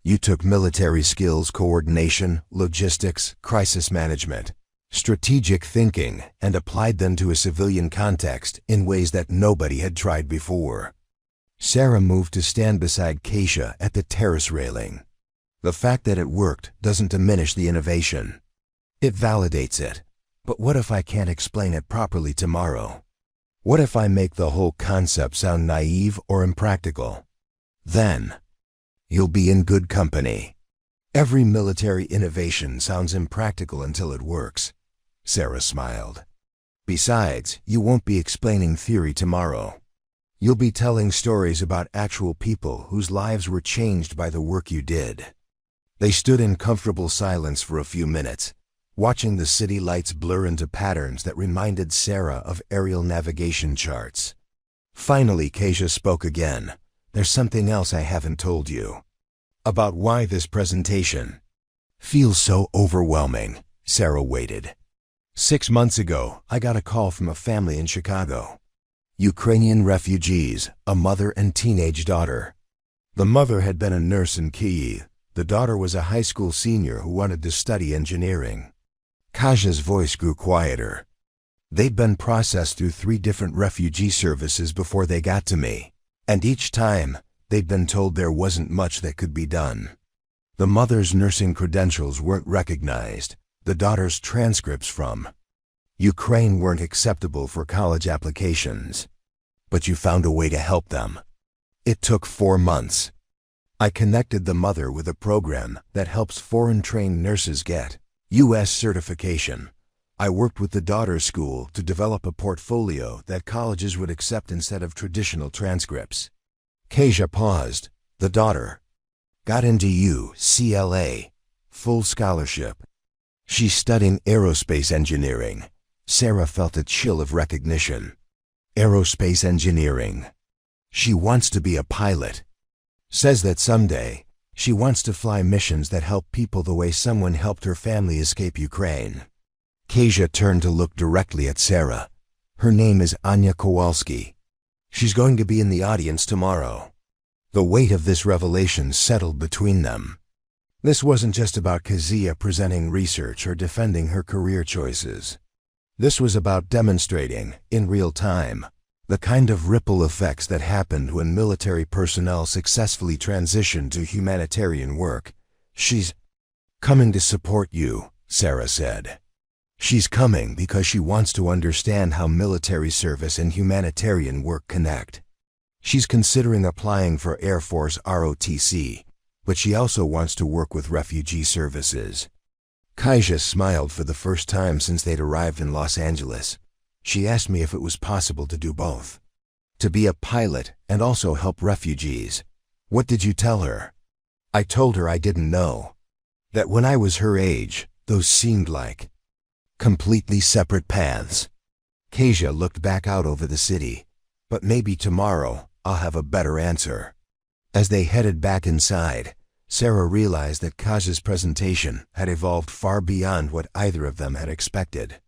You took military skills, coordination, logistics, crisis management, strategic thinking, and applied them to a civilian context in ways that nobody had tried before." Sarah moved to stand beside Kasia at the terrace railing. "The fact that it worked doesn't diminish the innovation. It validates it. But what if I can't explain it properly tomorrow? What if I make the whole concept sound naive or impractical? Then you'll be in good company. Every military innovation sounds impractical until it works." Sarah smiled. "Besides, you won't be explaining theory tomorrow. You'll be telling stories about actual people whose lives were changed by the work you did." They stood in comfortable silence for a few minutes, watching the city lights blur into patterns that reminded Sarah of aerial navigation charts. Finally, Kasia spoke again. "There's something else I haven't told you about why this presentation feels so overwhelming." Sarah waited. 6 months ago, I got a call from a family in Chicago. Ukrainian refugees, a mother and teenage daughter. The mother had been a nurse in Kyiv. The daughter was a high school senior who wanted to study engineering. Kasia's voice grew quieter. "They'd been processed through 3 different refugee services before they got to me, and each time, they'd been told there wasn't much that could be done. The mother's nursing credentials weren't recognized. The daughter's transcripts from Ukraine weren't acceptable for college applications. But you found a way to help them. It took 4 months. I connected the mother with a program that helps foreign-trained nurses get U.S. certification. I worked with the daughter's school to develop a portfolio that colleges would accept instead of traditional transcripts." Kasia paused. "The daughter got into UCLA, full scholarship. She's studying aerospace engineering." Sarah felt a chill of recognition. "Aerospace engineering. She wants to be a pilot. Says that someday, she wants to fly missions that help people the way someone helped her family escape Ukraine." Kasia turned to look directly at Sarah. "Her name is Anya Kowalski. She's going to be in the audience tomorrow." The weight of this revelation settled between them. This wasn't just about Kasia presenting research or defending her career choices. This was about demonstrating, in real time, the kind of ripple effects that happened when military personnel successfully transitioned to humanitarian work. "She's coming to support you," Sarah said. "She's coming because she wants to understand how military service and humanitarian work connect. She's considering applying for Air Force ROTC, but she also wants to work with refugee services." Kasia smiled for the first time since they'd arrived in Los Angeles. "She asked me if it was possible to do both. To be a pilot and also help refugees." "What did you tell her?" "I told her I didn't know. That when I was her age, those seemed like completely separate paths." Kasia looked back out over the city. "But maybe tomorrow, I'll have a better answer." As they headed back inside, Sarah realized that Kasia's presentation had evolved far beyond what either of them had expected.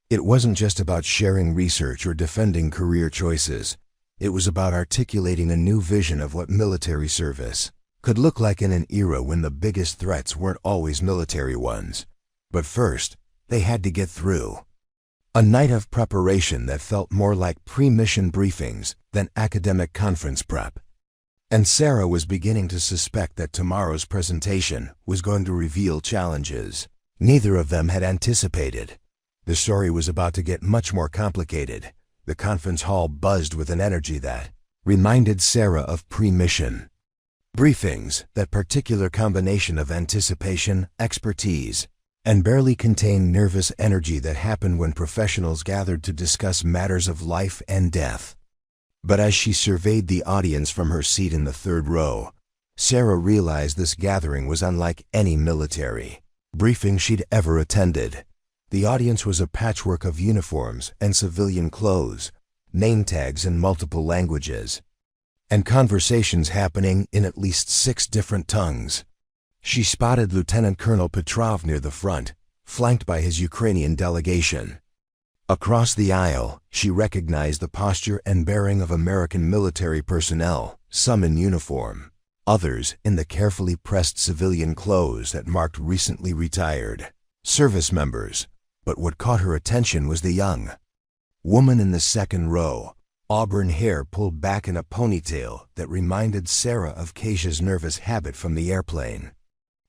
It wasn't just about sharing research or defending career choices. It was about articulating a new vision of what military service could look like in an era when the biggest threats weren't always military ones. But first, they had to get through a night of preparation that felt more like pre-mission briefings than academic conference prep. And Sarah was beginning to suspect that tomorrow's presentation was going to reveal challenges neither of them had anticipated. The story was about to get much more complicated. The conference hall buzzed with an energy that reminded Sarah of pre-mission briefings, that particular combination of anticipation, expertise, and barely contained nervous energy that happened when professionals gathered to discuss matters of life and death. But as she surveyed the audience from her seat in the 3rd row, Sarah realized this gathering was unlike any military briefing she'd ever attended. The audience was a patchwork of uniforms and civilian clothes, name tags in multiple languages, and conversations happening in at least 6 different tongues. She spotted Lieutenant Colonel Petrov near the front, flanked by his Ukrainian delegation. Across the aisle, she recognized the posture and bearing of American military personnel, some in uniform, others in the carefully pressed civilian clothes that marked recently retired service members. But what caught her attention was the young woman in the second row, auburn hair pulled back in a ponytail that reminded Sarah of Kasia's nervous habit from the airplane.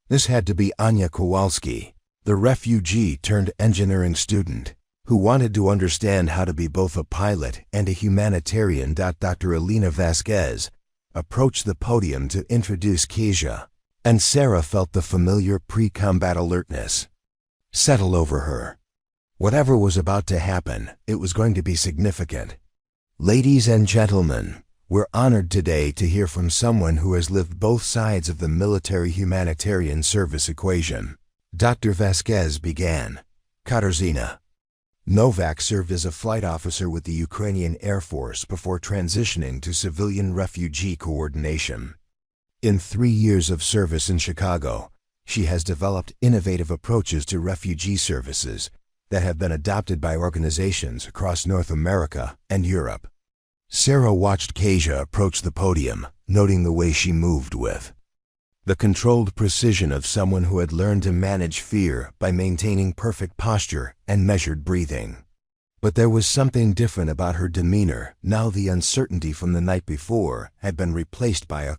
This had to be Anya Kowalski, the refugee turned engineering student, who wanted to understand how to be both a pilot and a humanitarian. Dr. Elena Vasquez approached the podium to introduce Kasia, and Sarah felt the familiar pre-combat alertness settle over her. Whatever was about to happen, it was going to be significant. Ladies and gentlemen, we're honored today to hear from someone who has lived both sides of the military-humanitarian service equation. Dr. Vasquez began. Kasia Nowak served as a flight officer with the Ukrainian Air Force before transitioning to civilian refugee coordination. In 3 years of service in Chicago, she has developed innovative approaches to refugee services that have been adopted by organizations across North America and Europe. Sarah watched Kasia approach the podium, noting the way she moved with the controlled precision of someone who had learned to manage fear by maintaining perfect posture and measured breathing. But there was something different about her demeanor. Now the uncertainty from the night before had been replaced by a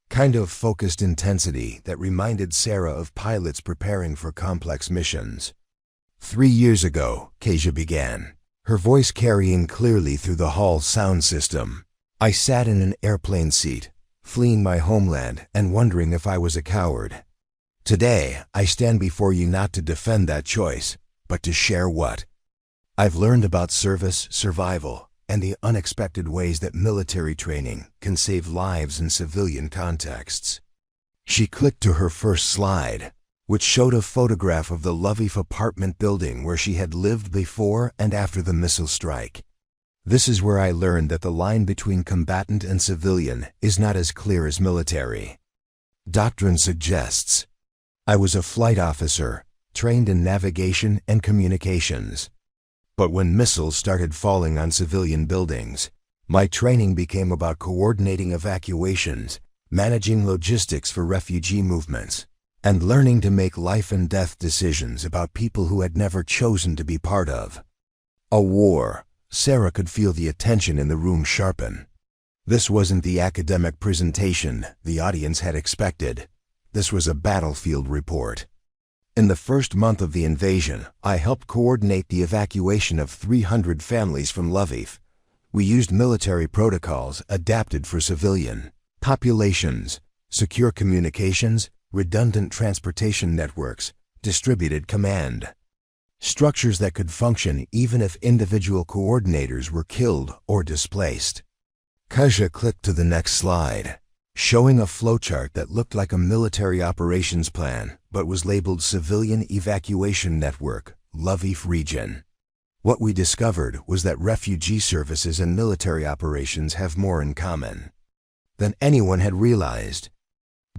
kind of focused intensity that reminded Sarah of pilots preparing for complex missions. 3 years ago, Kasia began, her voice carrying clearly through the hall sound system. I sat in an airplane seat, fleeing my homeland and wondering if I was a coward. Today, I stand before you not to defend that choice, but to share what I've learned about service, survival, and the unexpected ways that military training can save lives in civilian contexts. She clicked to her first slide, which showed a photograph of the Lviv apartment building where she had lived before and after the missile strike. This is where I learned that the line between combatant and civilian is not as clear as military doctrine suggests. I was a flight officer, trained in navigation and communications. But when missiles started falling on civilian buildings, my training became about coordinating evacuations, managing logistics for refugee movements, and learning to make life and death decisions about people who had never chosen to be part of a war. Sarah could feel the attention in the room sharpen. This wasn't the academic presentation the audience had expected. This was a battlefield report. In the first month of the invasion, I helped coordinate the evacuation of 300 families from Lviv. We used military protocols adapted for civilian populations, secure communications, redundant transportation networks, distributed command structures that could function even if individual coordinators were killed or displaced. Kasia clicked to the next slide, showing a flowchart that looked like a military operations plan but was labeled Civilian Evacuation Network, Lviv Region. What we discovered was that refugee services and military operations have more in common than anyone had realized.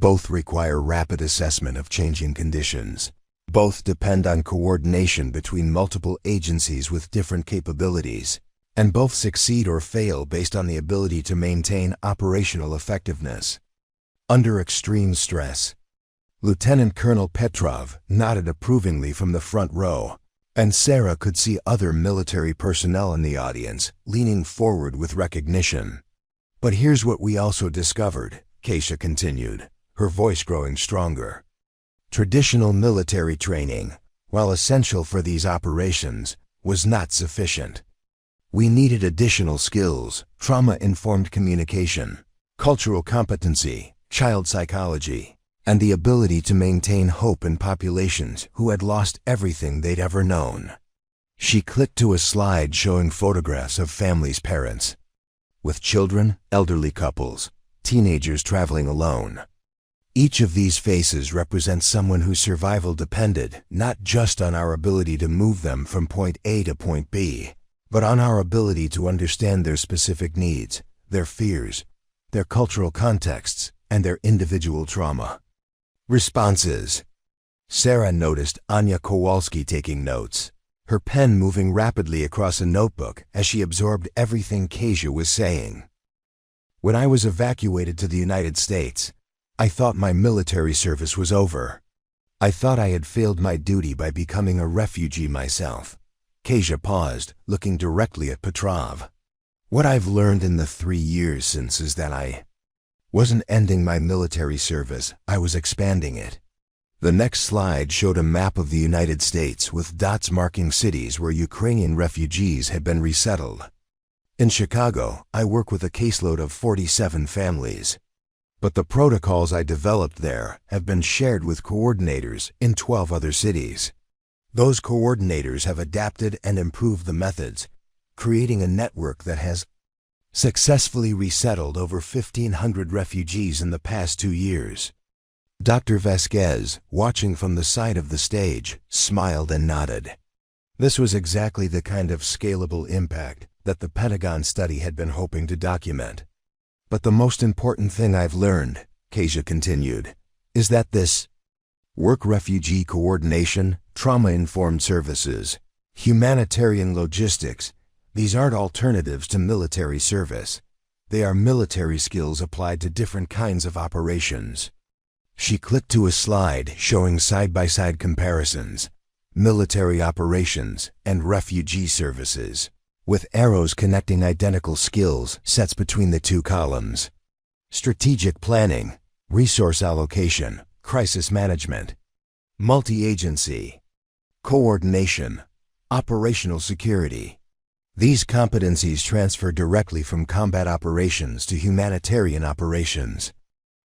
Both require rapid assessment of changing conditions. Both depend on coordination between multiple agencies with different capabilities. And both succeed or fail based on the ability to maintain operational effectiveness under extreme stress. Lieutenant Colonel Petrov nodded approvingly from the front row, and Sarah could see other military personnel in the audience leaning forward with recognition. But here's what we also discovered, Kasia continued, her voice growing stronger. Traditional military training, while essential for these operations, was not sufficient. We needed additional skills, trauma-informed communication, cultural competency, child psychology, and the ability to maintain hope in populations who had lost everything they'd ever known. She clicked to a slide showing photographs of families' parents, with children, elderly couples, teenagers traveling alone. Each of these faces represents someone whose survival depended not just on our ability to move them from point A to point B, but on our ability to understand their specific needs, their fears, their cultural contexts, and their individual trauma. Responses. Sarah noticed Anya Kowalski taking notes, her pen moving rapidly across a notebook as she absorbed everything Kasia was saying. When I was evacuated to the United States, I thought my military service was over. I thought I had failed my duty by becoming a refugee myself. Kasia paused, looking directly at Petrov. What I've learned in the 3 years since is that I wasn't ending my military service, I was expanding it. The next slide showed a map of the United States with dots marking cities where Ukrainian refugees had been resettled. In Chicago, I work with a caseload of 47 families. But the protocols I developed there have been shared with coordinators in 12 other cities. Those coordinators have adapted and improved the methods, creating a network that has successfully resettled over 1,500 refugees in the past 2 years. Dr. Vasquez, watching from the side of the stage, smiled and nodded. This was exactly the kind of scalable impact that the Pentagon study had been hoping to document. But the most important thing I've learned, Kasia continued, is that this work refugee coordination, trauma-informed services, humanitarian logistics, these aren't alternatives to military service. They are military skills applied to different kinds of operations. She clicked to a slide showing side-by-side comparisons, military operations and refugee services, with arrows connecting identical skill sets between the two columns. Strategic planning, resource allocation, crisis management, multi-agency, coordination, operational security. These competencies transfer directly from combat operations to humanitarian operations.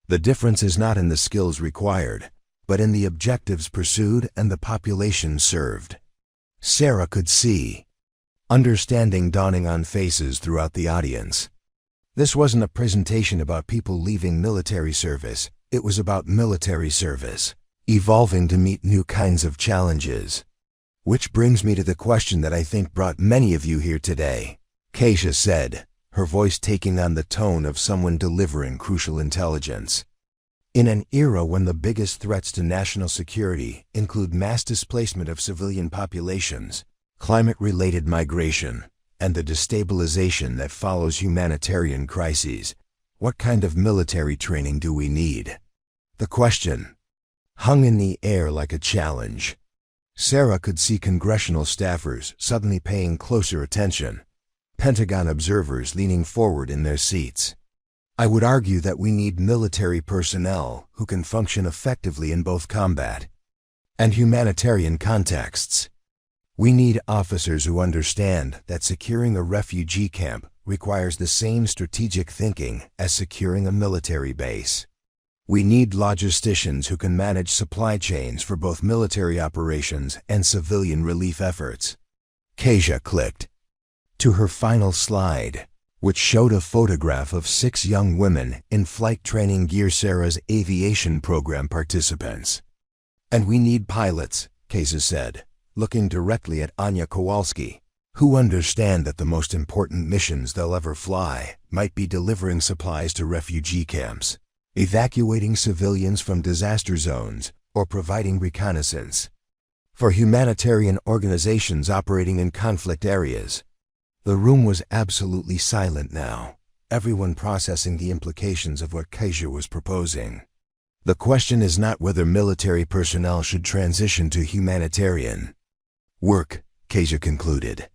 The difference is not in the skills required, but in the objectives pursued and the population served. Sarah could see understanding dawning on faces throughout the audience. This wasn't a presentation about people leaving military service. It was about military service, evolving to meet new kinds of challenges. Which brings me to the question that I think brought many of you here today, Kasia said, her voice taking on the tone of someone delivering crucial intelligence. In an era when the biggest threats to national security include mass displacement of civilian populations, climate-related migration, and the destabilization that follows humanitarian crises, what kind of military training do we need? The question hung in the air like a challenge. Sarah could see congressional staffers suddenly paying closer attention, Pentagon observers leaning forward in their seats. I would argue that we need military personnel who can function effectively in both combat and humanitarian contexts. We need officers who understand that securing a refugee camp requires the same strategic thinking as securing a military base. We need logisticians who can manage supply chains for both military operations and civilian relief efforts. Kasia clicked to her final slide, which showed a photograph of 6 young women in flight training gear, Sarah's aviation program participants. And we need pilots, Kasia said, looking directly at Anya Kowalski, who understand that the most important missions they'll ever fly might be delivering supplies to refugee camps, evacuating civilians from disaster zones, or providing reconnaissance for humanitarian organizations operating in conflict areas. The room was absolutely silent now, everyone processing the implications of what Kasia was proposing. The question is not whether military personnel should transition to humanitarian work, Kasia concluded.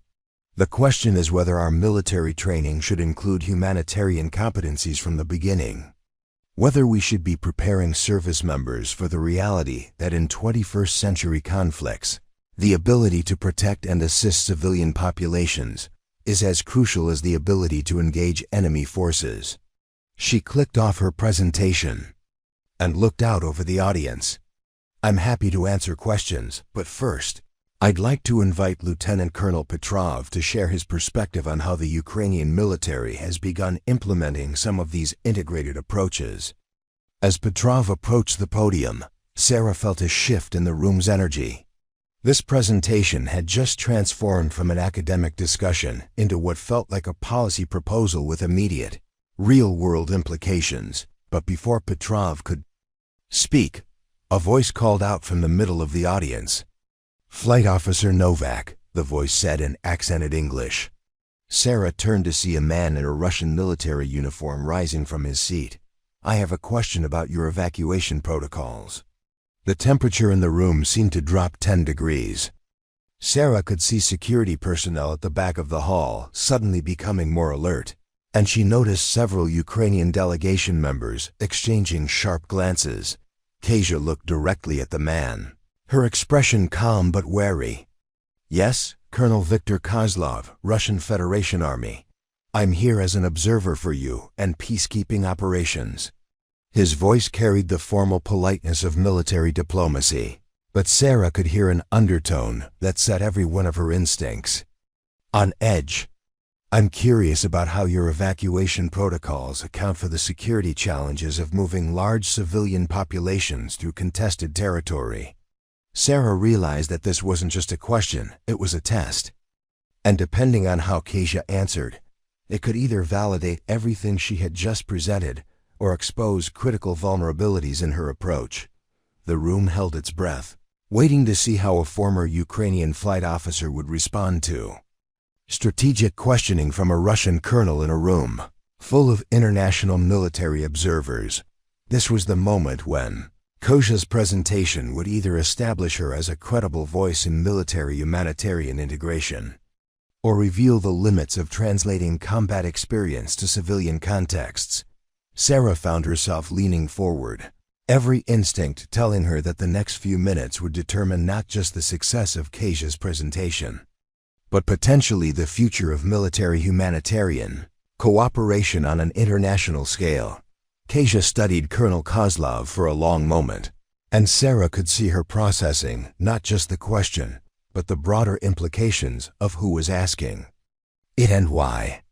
The question is whether our military training should include humanitarian competencies from the beginning. Whether we should be preparing service members for the reality that in 21st century conflicts, the ability to protect and assist civilian populations is as crucial as the ability to engage enemy forces. She clicked off her presentation and looked out over the audience. I'm happy to answer questions, but first, I'd like to invite Lieutenant Colonel Petrov to share his perspective on how the Ukrainian military has begun implementing some of these integrated approaches. As Petrov approached the podium, Sarah felt a shift in the room's energy. This presentation had just transformed from an academic discussion into what felt like a policy proposal with immediate, real-world implications. But before Petrov could speak, a voice called out from the middle of the audience. "Flight Officer Nowak," the voice said in accented English. Sarah turned to see a man in a Russian military uniform rising from his seat. "I have a question about your evacuation protocols." The temperature in the room seemed to drop 10 degrees. Sarah could see security personnel at the back of the hall suddenly becoming more alert, and she noticed several Ukrainian delegation members exchanging sharp glances. Kasia looked directly at the man, her expression calm but wary. "Yes, Colonel Viktor Kozlov, Russian Federation Army. I'm here as an observer for you and peacekeeping operations." His voice carried the formal politeness of military diplomacy, but Sarah could hear an undertone that set every one of her instincts on edge. "I'm curious about how your evacuation protocols account for the security challenges of moving large civilian populations through contested territory." Sarah realized that this wasn't just a question, it was a test. And depending on how Kasia answered, it could either validate everything she had just presented or expose critical vulnerabilities in her approach. The room held its breath, waiting to see how a former Ukrainian flight officer would respond to strategic questioning from a Russian colonel in a room full of international military observers. This was the moment when Kasia's presentation would either establish her as a credible voice in military-humanitarian integration or reveal the limits of translating combat experience to civilian contexts. Sarah found herself leaning forward, every instinct telling her that the next few minutes would determine not just the success of Kasia's presentation, but potentially the future of military-humanitarian cooperation on an international scale. Kasia studied Colonel Kozlov for a long moment, and Sarah could see her processing not just the question, but the broader implications of who was asking it and why.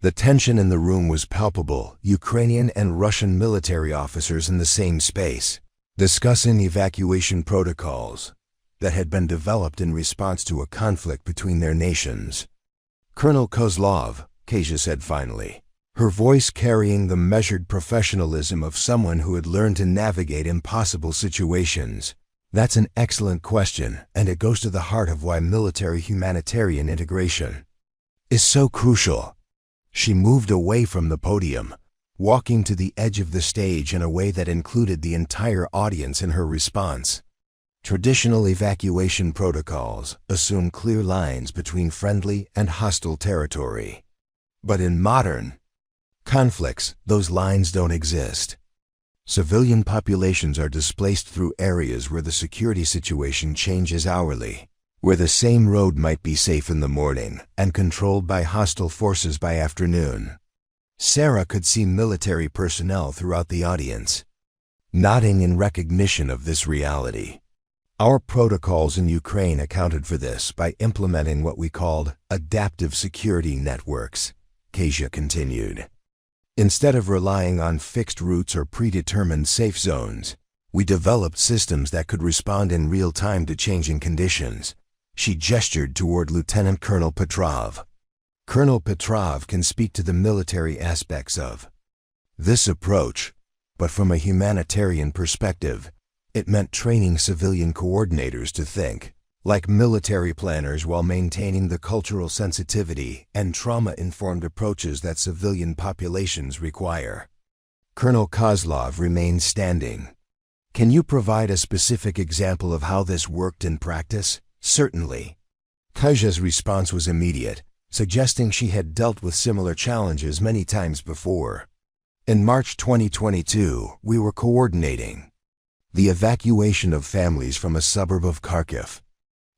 The tension in the room was palpable. Ukrainian and Russian military officers in the same space, discussing evacuation protocols that had been developed in response to a conflict between their nations. "Colonel Kozlov," Kasia said finally, her voice carrying the measured professionalism of someone who had learned to navigate impossible situations. "That's an excellent question, and it goes to the heart of why military-humanitarian integration is so crucial." She moved away from the podium, walking to the edge of the stage in a way that included the entire audience in her response. Traditional evacuation protocols assume clear lines between friendly and hostile territory. But in modern conflicts, those lines don't exist. Civilian populations are displaced through areas where the security situation changes hourly, where the same road might be safe in the morning and controlled by hostile forces by afternoon. Sarah could see military personnel throughout the audience, nodding in recognition of this reality. "Our protocols in Ukraine accounted for this by implementing what we called adaptive security networks," Kasia continued. "Instead of relying on fixed routes or predetermined safe zones, we developed systems that could respond in real time to changing conditions." She gestured toward Lieutenant Colonel Petrov. "Colonel Petrov can speak to the military aspects of this approach, but from a humanitarian perspective, it meant training civilian coordinators to think like military planners while maintaining the cultural sensitivity and trauma-informed approaches that civilian populations require." Colonel Kozlov remained standing. "Can you provide a specific example of how this worked in practice?" "Certainly." Kasia's response was immediate, suggesting she had dealt with similar challenges many times before. "In March 2022, we were coordinating the evacuation of families from a suburb of Kharkiv.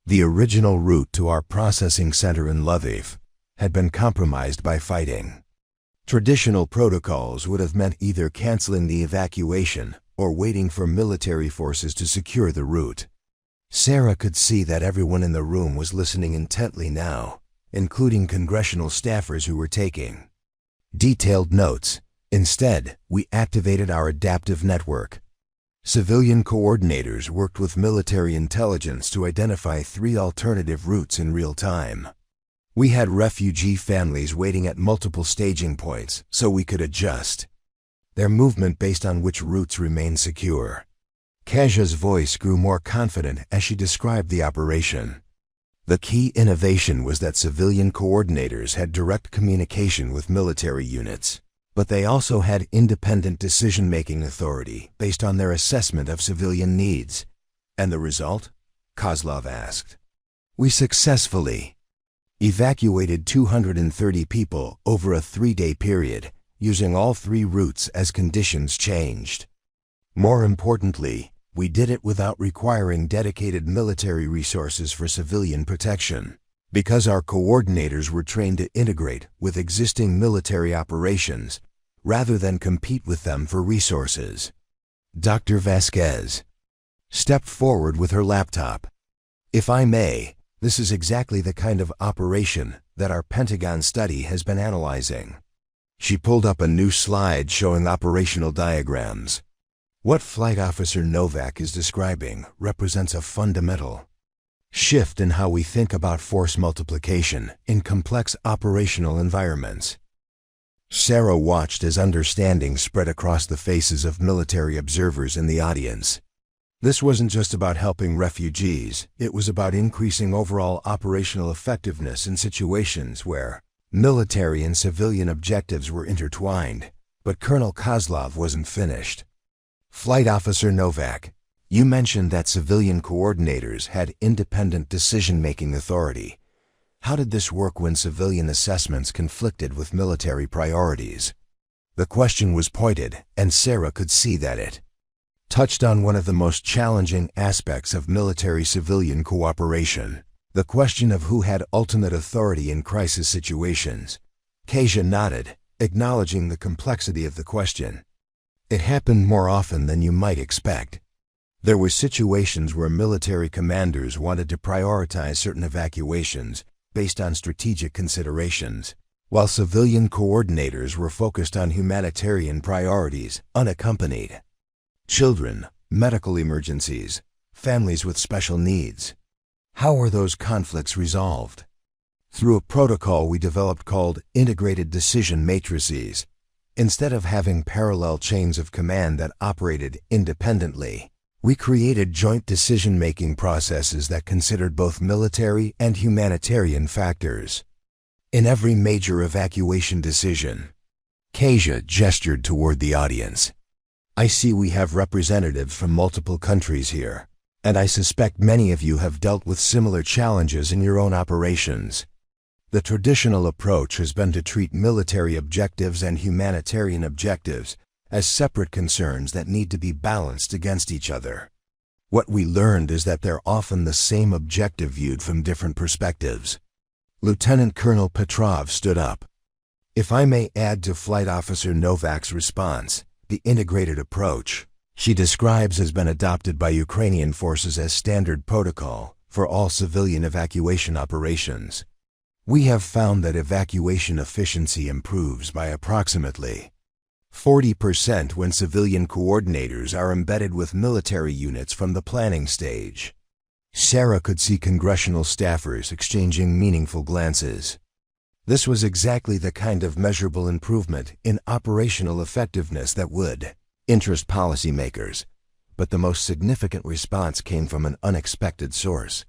The original route to our processing center in Lviv had been compromised by fighting. Traditional protocols would have meant either canceling the evacuation or waiting for military forces to secure the route." Sarah could see that everyone in the room was listening intently now, including congressional staffers who were taking detailed notes. Instead, we activated our adaptive network. Civilian coordinators worked with military intelligence to identify 3 alternative routes in real time. We had refugee families waiting at multiple staging points so we could adjust their movement based on which routes remained secure. Kasia's voice grew more confident as she described the operation. The key innovation was that civilian coordinators had direct communication with military units, but they also had independent decision-making authority based on their assessment of civilian needs. And the result? Kozlov asked. We successfully evacuated 230 people over a 3-day period, using all 3 routes as conditions changed. More importantly, we did it without requiring dedicated military resources for civilian protection, because our coordinators were trained to integrate with existing military operations rather than compete with them for resources. Dr. Vasquez stepped forward with her laptop. If I may, this is exactly the kind of operation that our Pentagon study has been analyzing. She pulled up a new slide showing operational diagrams. What Flight Officer Nowak is describing represents a fundamental shift in how we think about force multiplication in complex operational environments. Sarah watched as understanding spread across the faces of military observers in the audience. This wasn't just about helping refugees, it was about increasing overall operational effectiveness in situations where military and civilian objectives were intertwined. But Colonel Kozlov wasn't finished. Flight Officer Nowak, you mentioned that civilian coordinators had independent decision-making authority. How did this work when civilian assessments conflicted with military priorities? The question was pointed, and Sarah could see that it touched on one of the most challenging aspects of military-civilian cooperation, the question of who had ultimate authority in crisis situations. Kasia nodded, acknowledging the complexity of the question. It happened more often than you might expect. There were situations where military commanders wanted to prioritize certain evacuations based on strategic considerations, while civilian coordinators were focused on humanitarian priorities, unaccompanied children, medical emergencies, families with special needs. How are those conflicts resolved? Through a protocol we developed called integrated decision matrices. Instead of having parallel chains of command that operated independently, we created joint decision-making processes that considered both military and humanitarian factors. In every major evacuation decision, Kasia gestured toward the audience. I see we have representatives from multiple countries here, and I suspect many of you have dealt with similar challenges in your own operations. The traditional approach has been to treat military objectives and humanitarian objectives as separate concerns that need to be balanced against each other. What we learned is that they're often the same objective viewed from different perspectives. Lieutenant Colonel Petrov stood up. If I may add to Flight Officer Nowak's response, the integrated approach she describes has been adopted by Ukrainian forces as standard protocol for all civilian evacuation operations. We have found that evacuation efficiency improves by approximately 40% when civilian coordinators are embedded with military units from the planning stage. Sarah could see congressional staffers exchanging meaningful glances. This was exactly the kind of measurable improvement in operational effectiveness that would interest policymakers, but the most significant response came from an unexpected source.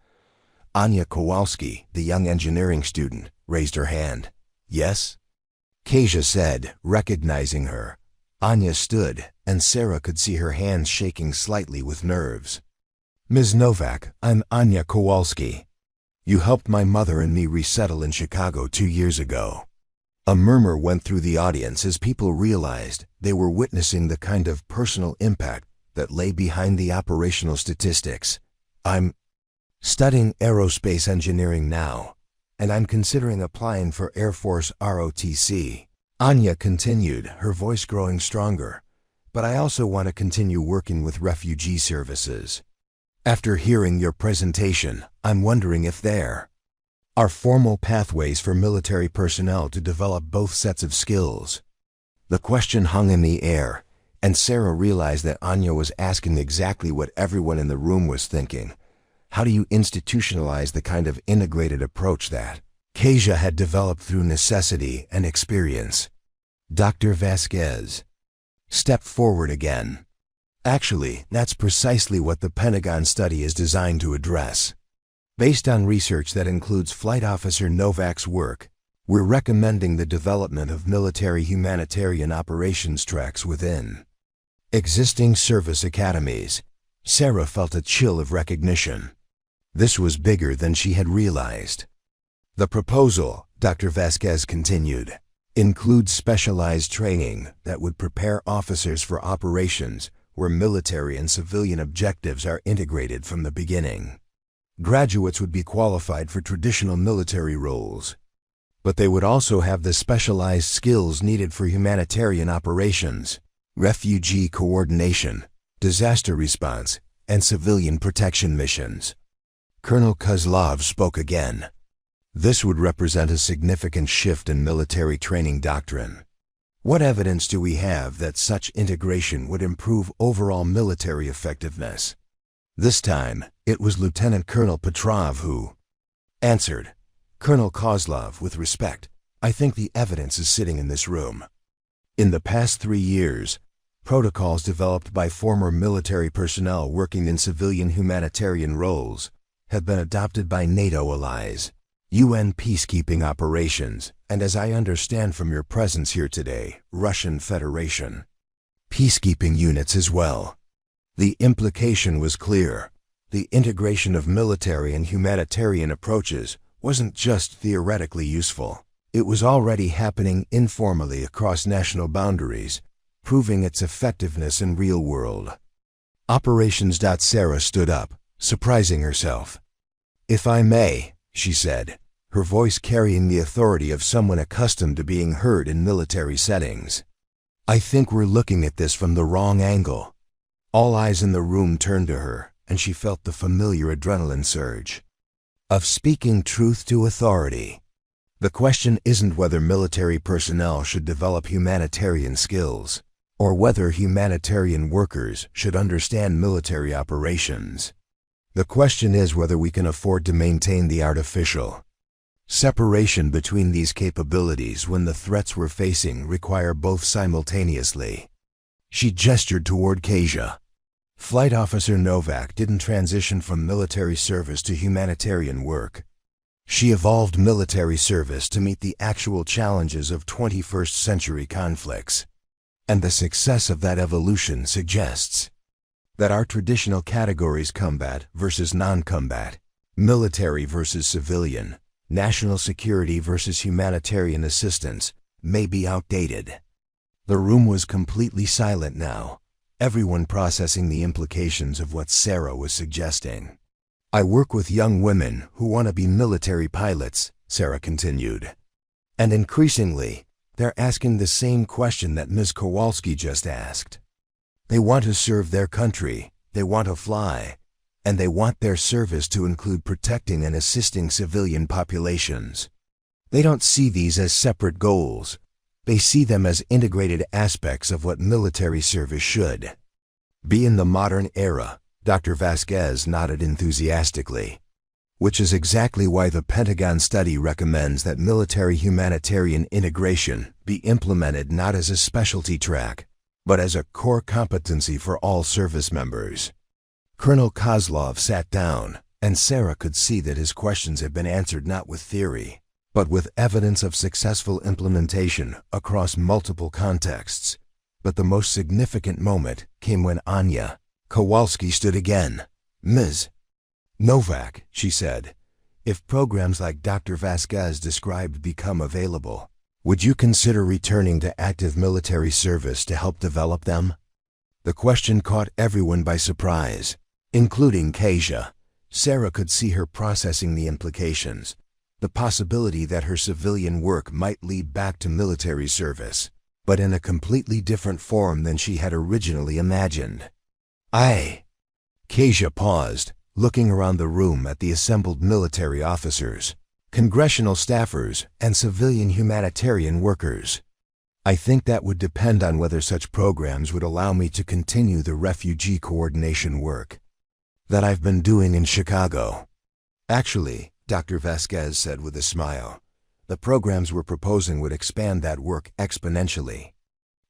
Anya Kowalski, the young engineering student, raised her hand. Yes? Kasia said, recognizing her. Anya stood, and Sarah could see her hands shaking slightly with nerves. Ms. Nowak, I'm Anya Kowalski. You helped my mother and me resettle in Chicago 2 years ago. A murmur went through the audience as people realized they were witnessing the kind of personal impact that lay behind the operational statistics. I'm studying aerospace engineering now, and I'm considering applying for Air Force ROTC. Anya continued, her voice growing stronger. But I also want to continue working with refugee services. After hearing your presentation, I'm wondering if there are formal pathways for military personnel to develop both sets of skills. The question hung in the air, and Sarah realized that Anya was asking exactly what everyone in the room was thinking. How do you institutionalize the kind of integrated approach that Kasia had developed through necessity and experience? Dr. Vasquez stepped forward again. Actually, that's precisely what the Pentagon study is designed to address. Based on research that includes Flight Officer Nowak's work, we're recommending the development of military-humanitarian operations tracks within existing service academies. Sarah felt a chill of recognition. This was bigger than she had realized. The proposal, Dr. Vasquez continued, includes specialized training that would prepare officers for operations where military and civilian objectives are integrated from the beginning. Graduates would be qualified for traditional military roles, but they would also have the specialized skills needed for humanitarian operations, refugee coordination, disaster response, and civilian protection missions. Colonel Kozlov spoke again. This would represent a significant shift in military training doctrine. What evidence do we have that such integration would improve overall military effectiveness? This time, it was Lieutenant Colonel Petrov who answered. Colonel Kozlov, with respect, I think the evidence is sitting in this room. In the past 3 years, protocols developed by former military personnel working in civilian humanitarian roles have been adopted by NATO allies, UN peacekeeping operations, and as I understand from your presence here today, Russian Federation peacekeeping units as well. The implication was clear. The integration of military and humanitarian approaches wasn't just theoretically useful. It was already happening informally across national boundaries, proving its effectiveness in real world operations. Sarah stood up, surprising herself. If I may, she said, her voice carrying the authority of someone accustomed to being heard in military settings. I think we're looking at this from the wrong angle. All eyes in the room turned to her, and she felt the familiar adrenaline surge of speaking truth to authority. The question isn't whether military personnel should develop humanitarian skills, or whether humanitarian workers should understand military operations. The question is whether we can afford to maintain the artificial separation between these capabilities when the threats we're facing require both simultaneously. She gestured toward Kasia. Flight Officer Nowak didn't transition from military service to humanitarian work. She evolved military service to meet the actual challenges of 21st century conflicts. And the success of that evolution suggests that our traditional categories, combat versus non-combat, military versus civilian, national security versus humanitarian assistance, may be outdated. The room was completely silent now, everyone processing the implications of what Sarah was suggesting. I work with young women who want to be military pilots, Sarah continued. And increasingly, they're asking the same question that Ms. Kowalski just asked. They want to serve their country, they want to fly, and they want their service to include protecting and assisting civilian populations. They don't see these as separate goals. They see them as integrated aspects of what military service should be in the modern era. Dr. Vasquez nodded enthusiastically. Which is exactly why the Pentagon study recommends that military humanitarian integration be implemented not as a specialty track, but as a core competency for all service members. Colonel Kozlov sat down, and Sarah could see that his questions had been answered not with theory, but with evidence of successful implementation across multiple contexts. But the most significant moment came when Anya Kowalski stood again. Ms. Nowak, she said, if programs like Dr. Vasquez described become available, would you consider returning to active military service to help develop them? The question caught everyone by surprise, including Kasia. Sarah could see her processing the implications, the possibility that her civilian work might lead back to military service, but in a completely different form than she had originally imagined. Kasia paused, looking around the room at the assembled military officers, congressional staffers, and civilian humanitarian workers. I think that would depend on whether such programs would allow me to continue the refugee coordination work that I've been doing in Chicago. Actually, Dr. Vasquez said with a smile, the programs we're proposing would expand that work exponentially.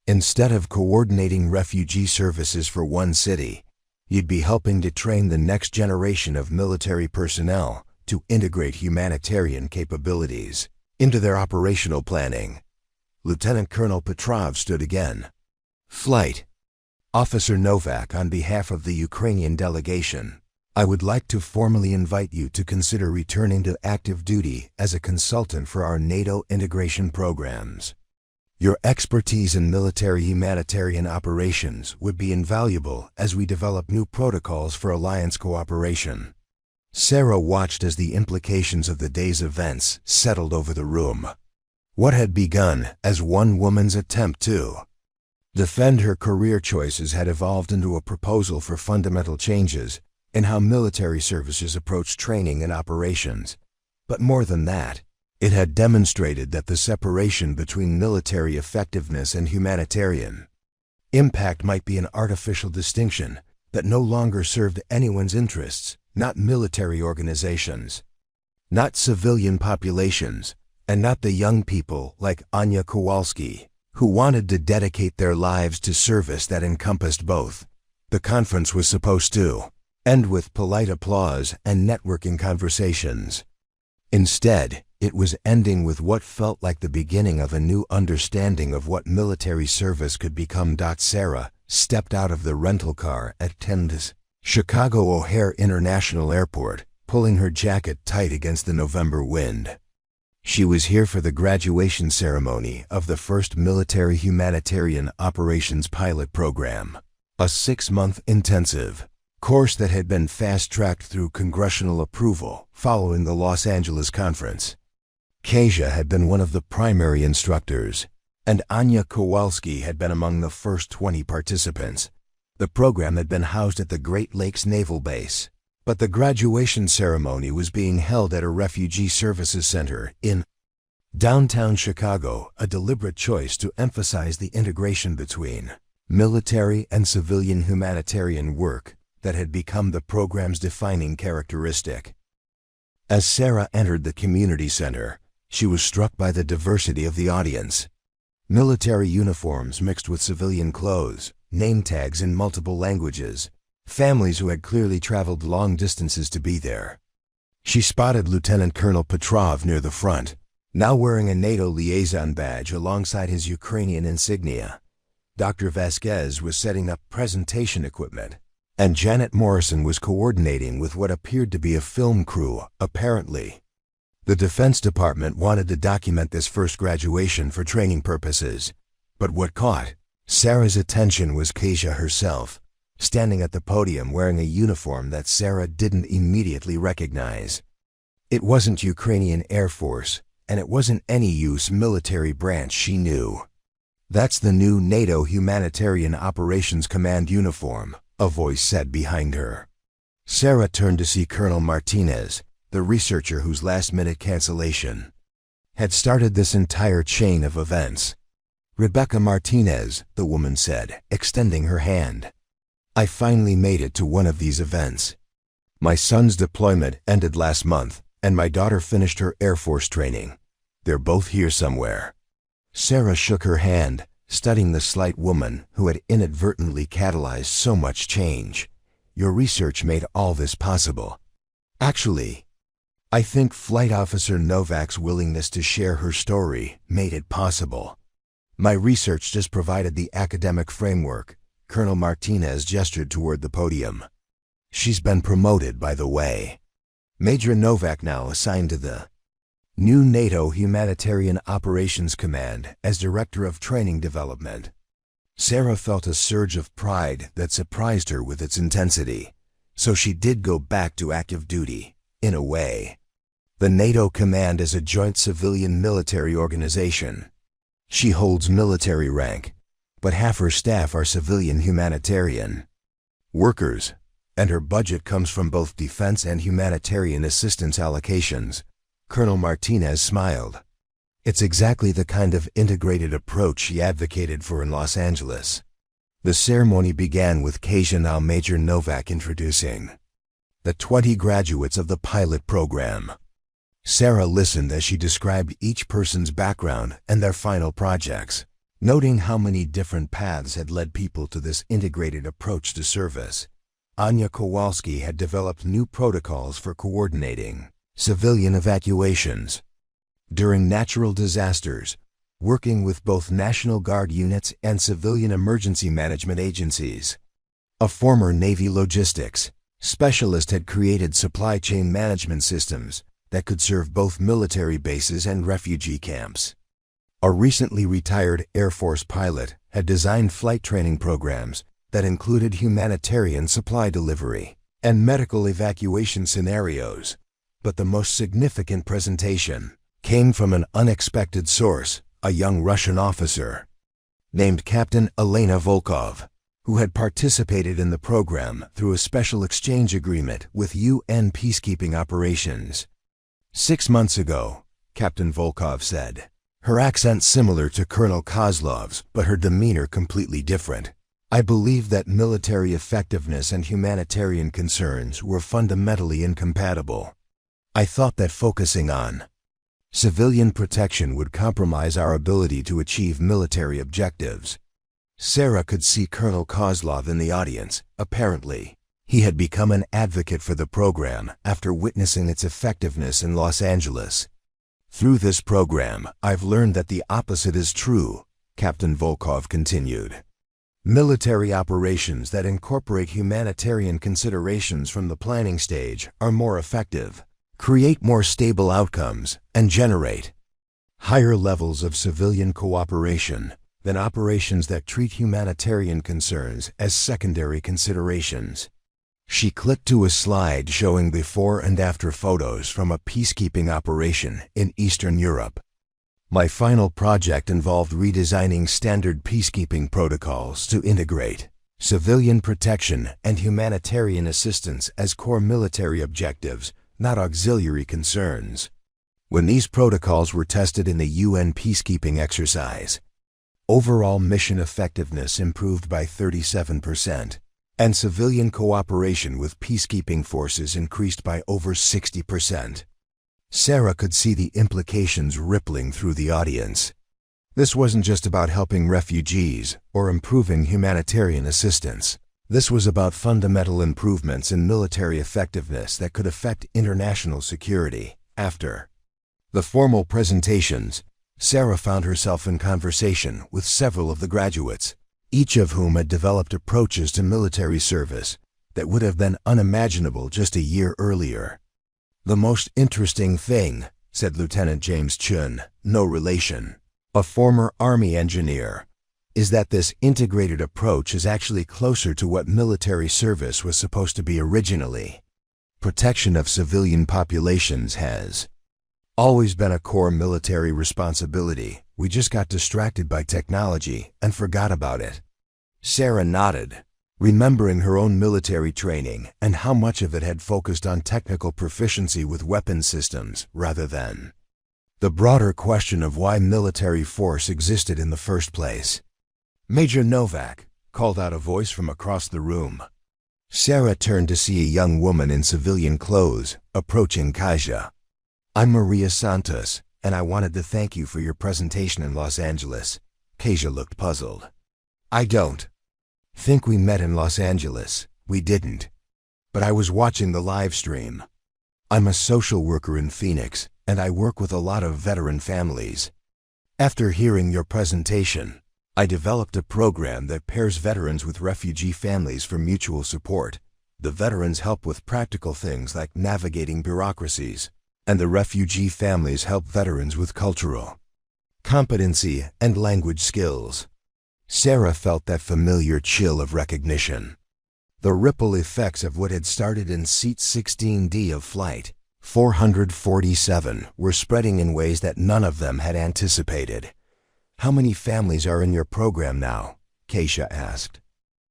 Instead of coordinating refugee services for one city, you'd be helping to train the next generation of military personnel to integrate humanitarian capabilities into their operational planning. Lieutenant Colonel Petrov stood again. Flight Officer Nowak, on behalf of the Ukrainian delegation, I would like to formally invite you to consider returning to active duty as a consultant for our NATO integration programs. Your expertise in military-humanitarian operations would be invaluable as we develop new protocols for alliance cooperation. Sarah watched as the implications of the day's events settled over the room. What had begun as one woman's attempt to defend her career choices had evolved into a proposal for fundamental changes in how military services approach training and operations. But more than that, it had demonstrated that the separation between military effectiveness and humanitarian impact might be an artificial distinction that no longer served anyone's interests, not military organizations, not civilian populations, and not the young people like Anya Kowalski, who wanted to dedicate their lives to service that encompassed both. The conference was supposed to end with polite applause and networking conversations. Instead, it was ending with what felt like the beginning of a new understanding of what military service could become. Sarah stepped out of the rental car at 10's Chicago O'Hare International Airport, pulling her jacket tight against the November wind. She was here for the graduation ceremony of the first military-humanitarian operations pilot program, a 6-month intensive course that had been fast-tracked through congressional approval following the Los Angeles conference. Kasia had been one of the primary instructors, and Anya Kowalski had been among the first 20 participants. The program had been housed at the Great Lakes Naval Base, but the graduation ceremony was being held at a refugee services center in downtown Chicago, a deliberate choice to emphasize the integration between military and civilian humanitarian work that had become the program's defining characteristic. As Sarah entered the community center, she was struck by the diversity of the audience. Military uniforms mixed with civilian clothes, name tags in multiple languages, families who had clearly traveled long distances to be there. She spotted Lieutenant Colonel Petrov near the front, now wearing a NATO liaison badge alongside his Ukrainian insignia. Dr. Vasquez was setting up presentation equipment, and Janet Morrison was coordinating with what appeared to be a film crew, apparently. The Defense Department wanted to document this first graduation for training purposes, but what caught Sarah's attention was Kasia herself, standing at the podium wearing a uniform that Sarah didn't immediately recognize. It wasn't Ukrainian Air Force, and it wasn't any use military branch she knew. That's the new NATO Humanitarian Operations Command uniform, a voice said behind her. Sarah turned to see Colonel Martinez, the researcher whose last-minute cancellation had started this entire chain of events. Rebecca Martinez, the woman said, extending her hand. I finally made it to one of these events. My son's deployment ended last month, and my daughter finished her Air Force training. They're both here somewhere. Sarah shook her hand, studying the slight woman who had inadvertently catalyzed so much change. Your research made all this possible. Actually, I think Flight Officer Nowak's willingness to share her story made it possible. My research just provided the academic framework. Colonel Martinez gestured toward the podium. She's been promoted, by the way. Major Nowak now assigned to the new NATO Humanitarian Operations Command as Director of Training Development. Sarah felt a surge of pride that surprised her with its intensity. So she did go back to active duty, in a way. The NATO Command is a joint civilian-military organization. She holds military rank, but half her staff are civilian humanitarian workers, and her budget comes from both defense and humanitarian assistance allocations. Colonel Martinez smiled. It's exactly the kind of integrated approach she advocated for in Los Angeles. The ceremony began with Kasia Nowak introducing the 20 graduates of the pilot program. Sarah listened as she described each person's background and their final projects, noting how many different paths had led people to this integrated approach to service. Anya Kowalski had developed new protocols for coordinating civilian evacuations during natural disasters, working with both National Guard units and civilian emergency management agencies. A former Navy logistics specialist had created supply chain management systems that could serve both military bases and refugee camps. A recently retired Air Force pilot had designed flight training programs that included humanitarian supply delivery and medical evacuation scenarios. But the most significant presentation came from an unexpected source, a young Russian officer named Captain Elena Volkov, who had participated in the program through a special exchange agreement with UN peacekeeping operations. 6 months ago, Captain Volkov said, her accent similar to Colonel Kozlov's, but her demeanor completely different. I believe that military effectiveness and humanitarian concerns were fundamentally incompatible. I thought that focusing on civilian protection would compromise our ability to achieve military objectives. Sarah could see Colonel Kozlov in the audience. Apparently, he had become an advocate for the program after witnessing its effectiveness in Los Angeles. Through this program, I've learned that the opposite is true, Captain Volkov continued. Military operations that incorporate humanitarian considerations from the planning stage are more effective, create more stable outcomes, and generate higher levels of civilian cooperation than operations that treat humanitarian concerns as secondary considerations. She clicked to a slide showing before and after photos from a peacekeeping operation in Eastern Europe. My final project involved redesigning standard peacekeeping protocols to integrate civilian protection and humanitarian assistance as core military objectives, not auxiliary concerns. When these protocols were tested in the UN peacekeeping exercise, overall mission effectiveness improved by 37%, and civilian cooperation with peacekeeping forces increased by over 60%. Sarah could see the implications rippling through the audience. This wasn't just about helping refugees or improving humanitarian assistance. This was about fundamental improvements in military effectiveness that could affect international security. After the formal presentations, Sarah found herself in conversation with several of the graduates, each of whom had developed approaches to military service that would have been unimaginable just a year earlier. The most interesting thing, said Lieutenant James Chun, no relation, a former Army engineer, is that this integrated approach is actually closer to what military service was supposed to be originally. Protection of civilian populations has always been a core military responsibility. We just got distracted by technology and forgot about it. Sarah nodded, remembering her own military training and how much of it had focused on technical proficiency with weapon systems rather than the broader question of why military force existed in the first place. Major Nowak, called out a voice from across the room. Sarah turned to see a young woman in civilian clothes approaching Kasia. I'm Maria Santos, and I wanted to thank you for your presentation in Los Angeles. Kasia looked puzzled. I don't think we met in Los Angeles. We didn't. But I was watching the live stream. I'm a social worker in Phoenix, and I work with a lot of veteran families. After hearing your presentation, I developed a program that pairs veterans with refugee families for mutual support. The veterans help with practical things like navigating bureaucracies, and the refugee families help veterans with cultural competency and language skills. Sarah felt that familiar chill of recognition. The ripple effects of what had started in Seat 16D of Flight 447 were spreading in ways that none of them had anticipated. How many families are in your program now? Kasia asked.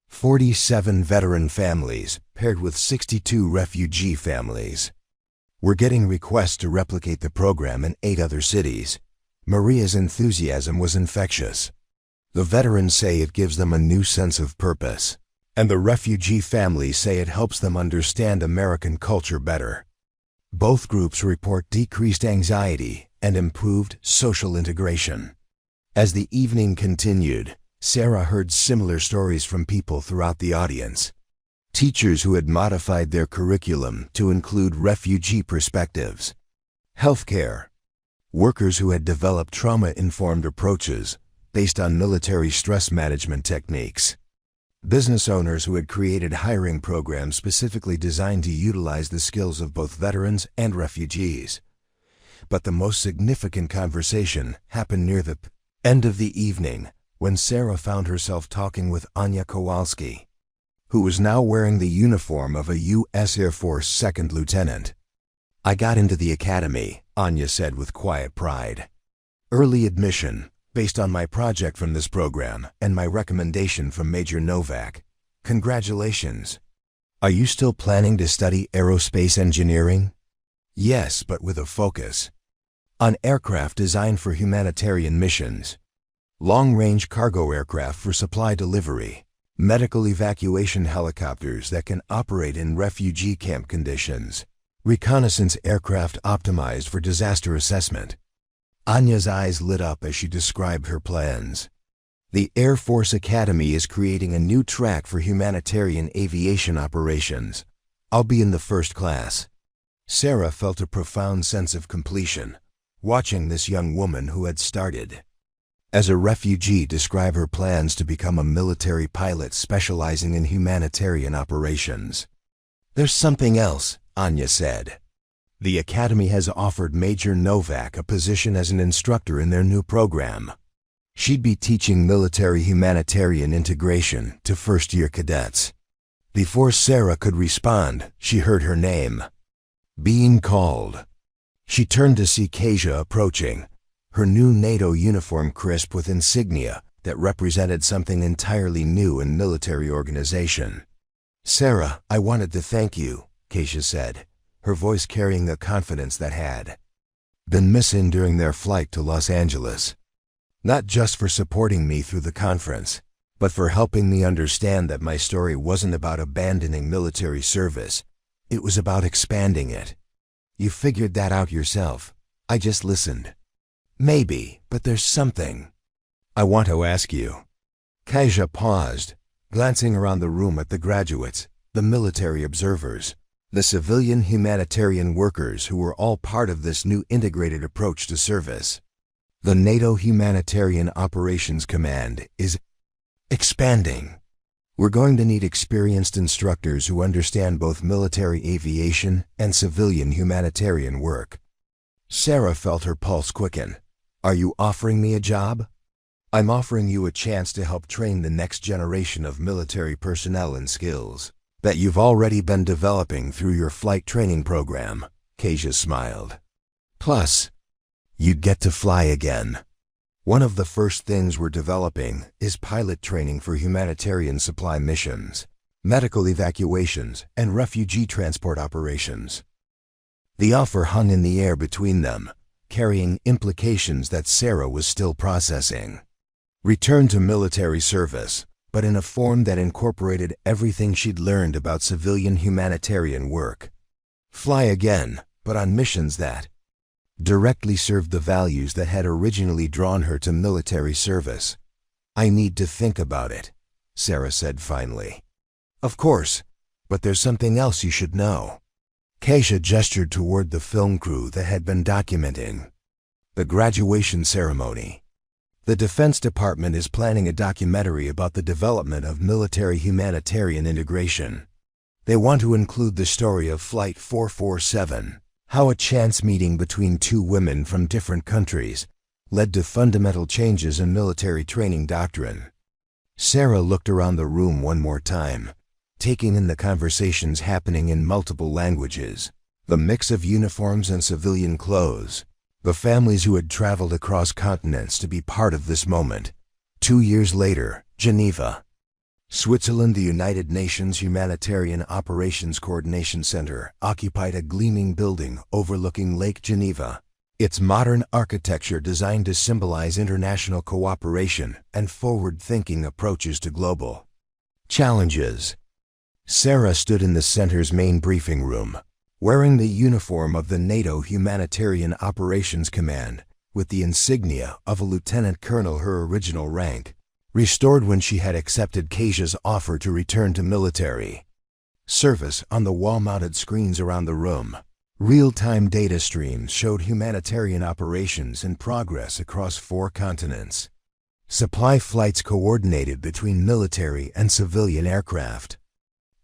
47 veteran families, paired with 62 refugee families. We're getting requests to replicate the program in 8 other cities. Maria's enthusiasm was infectious. The veterans say it gives them a new sense of purpose, and the refugee families say it helps them understand American culture better. Both groups report decreased anxiety and improved social integration. As the evening continued, Sarah heard similar stories from people throughout the audience. Teachers who had modified their curriculum to include refugee perspectives. Healthcare. Workers who had developed trauma-informed approaches based on military stress management techniques. Business owners who had created hiring programs specifically designed to utilize the skills of both veterans and refugees. But the most significant conversation happened near the end of the evening, when Sarah found herself talking with Anya Kowalski, who was now wearing the uniform of a U.S. Air Force second lieutenant. "I got into the academy," Anya said with quiet pride. "Early admission, based on my project from this program and my recommendation from Major Nowak. Congratulations. Are you still planning to study aerospace engineering?" "Yes, but with a focus on aircraft designed for humanitarian missions. Long-range cargo aircraft for supply delivery, medical evacuation helicopters that can operate in refugee camp conditions, reconnaissance aircraft optimized for disaster assessment." Anya's eyes lit up as she described her plans. "The Air Force Academy is creating a new track for humanitarian aviation operations. I'll be in the first class." Sarah felt a profound sense of completion, watching this young woman who had started as a refugee describe her plans to become a military pilot specializing in humanitarian operations. "There's something else," Anya said. "The Academy has offered Major Nowak a position as an instructor in their new program. She'd be teaching military-humanitarian integration to first-year cadets." Before Sarah could respond, she heard her name being called. She turned to see Kasia approaching, her new NATO uniform crisp with insignia that represented something entirely new in military organization. "Sarah, I wanted to thank you," Kasia said, her voice carrying the confidence that had been missing during their flight to Los Angeles. "Not just for supporting me through the conference, but for helping me understand that my story wasn't about abandoning military service. It was about expanding it. You figured that out yourself. I just listened." "Maybe, but there's something I want to ask you." Kasia paused, glancing around the room at the graduates, the military observers, the civilian humanitarian workers who were all part of this new integrated approach to service. "The NATO Humanitarian Operations Command is expanding. We're going to need experienced instructors who understand both military aviation and civilian humanitarian work." Sarah felt her pulse quicken. "Are you offering me a job?" "I'm offering you a chance to help train the next generation of military personnel in skills that you've already been developing through your flight training program," Kasia smiled. "Plus, you'd get to fly again. One of the first things we're developing is pilot training for humanitarian supply missions, medical evacuations, and refugee transport operations." The offer hung in the air between them, carrying implications that Sarah was still processing. Return to military service, but in a form that incorporated everything she'd learned about civilian humanitarian work. Fly again, but on missions that directly served the values that had originally drawn her to military service. "I need to think about it," Sarah said finally. "Of course, but there's something else you should know." Kasia gestured toward the film crew that had been documenting the graduation ceremony. "The Defense Department is planning a documentary about the development of military humanitarian integration. They want to include the story of Flight 447, how a chance meeting between two women from different countries led to fundamental changes in military training doctrine." Sarah looked around the room one more time, taking in the conversations happening in multiple languages, the mix of uniforms and civilian clothes, the families who had traveled across continents to be part of this moment. 2 years later, Geneva, Switzerland. The United Nations Humanitarian Operations Coordination Center occupied a gleaming building overlooking Lake Geneva. Its modern architecture designed to symbolize international cooperation and forward-thinking approaches to global challenges. Sarah stood in the center's main briefing room, wearing the uniform of the NATO Humanitarian Operations Command, with the insignia of a lieutenant colonel, her original rank, restored when she had accepted Kasia's offer to return to military service. On the wall-mounted screens around the room, real-time data streams showed humanitarian operations in progress across 4 continents. Supply flights coordinated between military and civilian aircraft.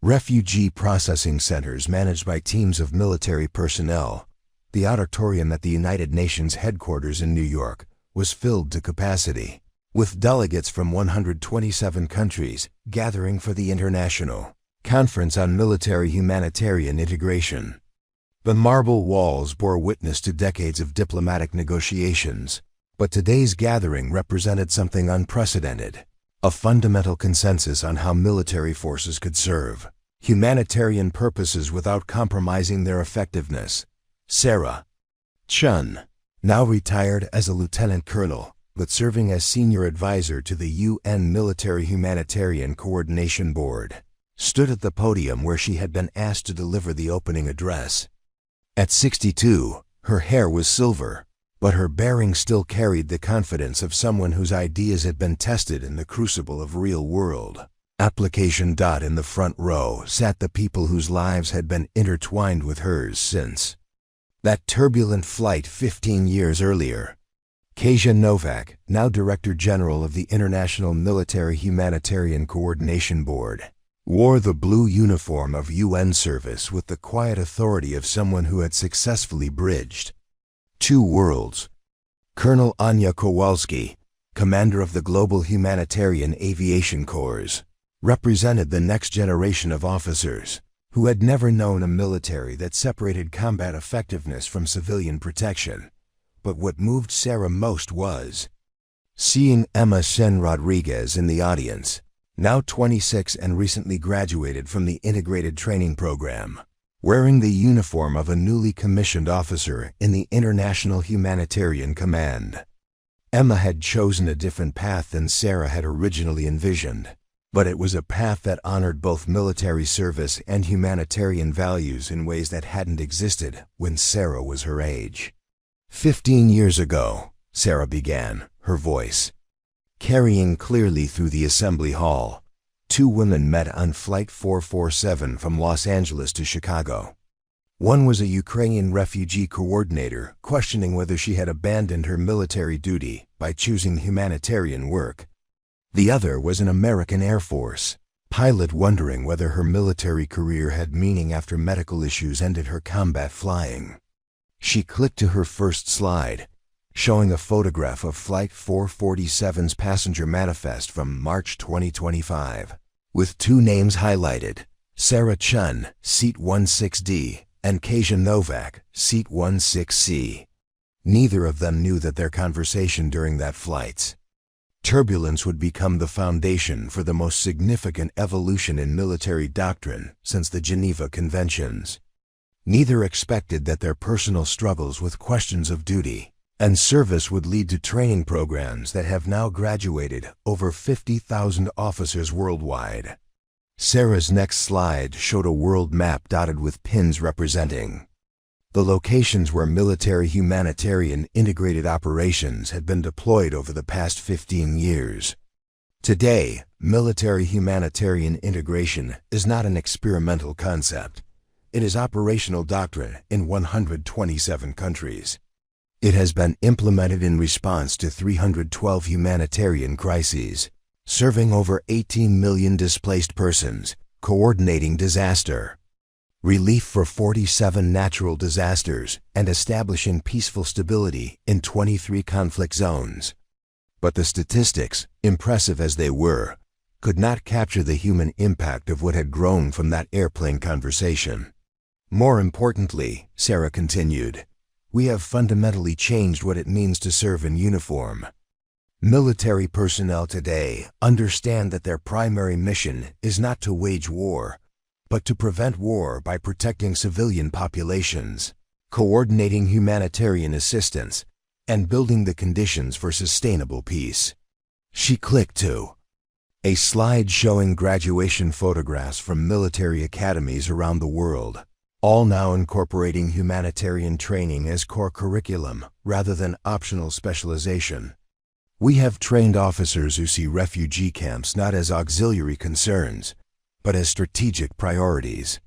Refugee processing centers managed by teams of military personnel. The auditorium at the United Nations headquarters in New York was filled to capacity, with delegates from 127 countries gathering for the International Conference on Military-Humanitarian Integration. The marble walls bore witness to decades of diplomatic negotiations, but today's gathering represented something unprecedented, a fundamental consensus on how military forces could serve humanitarian purposes without compromising their effectiveness. Sarah Chen, now retired as a lieutenant colonel, but serving as senior advisor to the UN Military-Humanitarian Coordination Board, stood at the podium where she had been asked to deliver the opening address. At 62, her hair was silver, but her bearing still carried the confidence of someone whose ideas had been tested in the crucible of real-world application. In the front row sat the people whose lives had been intertwined with hers since that turbulent flight 15 years earlier. Kasia Nowak, now Director General of the International Military-Humanitarian Coordination Board, wore the blue uniform of UN service with the quiet authority of someone who had successfully bridged 2 worlds. Colonel Anya Kowalski, commander of the Global Humanitarian Aviation Corps, represented the next generation of officers who had never known a military that separated combat effectiveness from civilian protection. But what moved Sarah most was seeing Emma Sen Rodriguez in the audience, now 26 and recently graduated from the Integrated Training Program, wearing the uniform of a newly commissioned officer in the International Humanitarian Command. Emma had chosen a different path than Sarah had originally envisioned, but it was a path that honored both military service and humanitarian values in ways that hadn't existed when Sarah was her age. 15 years ago, Sarah began, her voice carrying clearly through the assembly hall. 2 women met on Flight 447 from Los Angeles to Chicago. One was a Ukrainian refugee coordinator questioning whether she had abandoned her military duty by choosing humanitarian work. The other was an American Air Force pilot wondering whether her military career had meaning after medical issues ended her combat flying. She clicked to her first slide, showing a photograph of Flight 447's passenger manifest from March 2025, with 2 names highlighted: Sarah Chen, Seat 16D, and Kasia Nowak, Seat 16C. Neither of them knew that their conversation during that flight's turbulence would become the foundation for the most significant evolution in military doctrine since the Geneva Conventions. Neither expected that their personal struggles with questions of duty and service would lead to training programs that have now graduated over 50,000 officers worldwide. Sarah's next slide showed a world map dotted with pins representing the locations where military-humanitarian integrated operations had been deployed over the past 15 years. Today, military-humanitarian integration is not an experimental concept. It is operational doctrine in 127 countries. It has been implemented in response to 312 humanitarian crises, serving over 18 million displaced persons, coordinating disaster relief for 47 natural disasters, and establishing peaceful stability in 23 conflict zones. But the statistics, impressive as they were, could not capture the human impact of what had grown from that airplane conversation. More importantly, Sarah continued, we have fundamentally changed what it means to serve in uniform. Military personnel today understand that their primary mission is not to wage war, but to prevent war by protecting civilian populations. coordinating humanitarian assistance, and building the conditions for sustainable peace. She clicked to a slide showing graduation photographs from military academies around the world, all now incorporating humanitarian training as core curriculum rather than optional specialization. We have trained officers who see refugee camps not as auxiliary concerns, but as strategic priorities.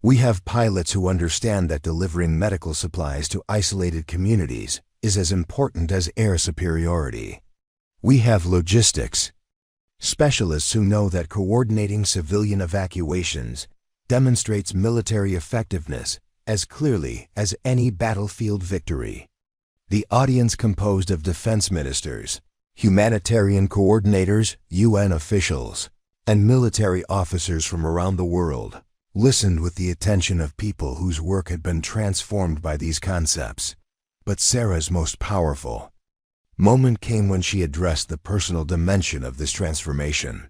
We have pilots who understand that delivering medical supplies to isolated communities is as important as air superiority. We have logistics specialists who know that coordinating civilian evacuations demonstrates military effectiveness as clearly as any battlefield victory. The audience composed of defense ministers, humanitarian coordinators, UN officials, and military officers from around the world listened with the attention of people whose work had been transformed by these concepts. But Sarah's most powerful moment came when she addressed the personal dimension of this transformation.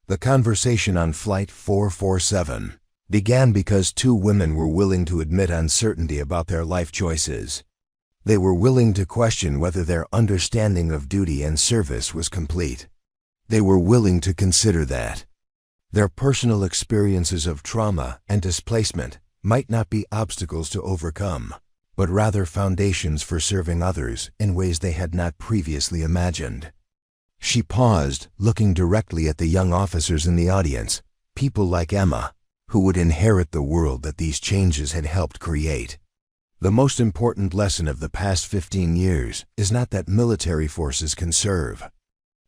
The conversation on Flight 447 began because two women were willing to admit uncertainty about their life choices. They were willing to question whether their understanding of duty and service was complete. They were willing to consider that their personal experiences of trauma and displacement might not be obstacles to overcome, but rather foundations for serving others in ways they had not previously imagined. She paused, looking directly at the young officers in the audience, people like Emma, who would inherit the world that these changes had helped create. The most important lesson of the past 15 years is not that military forces can serve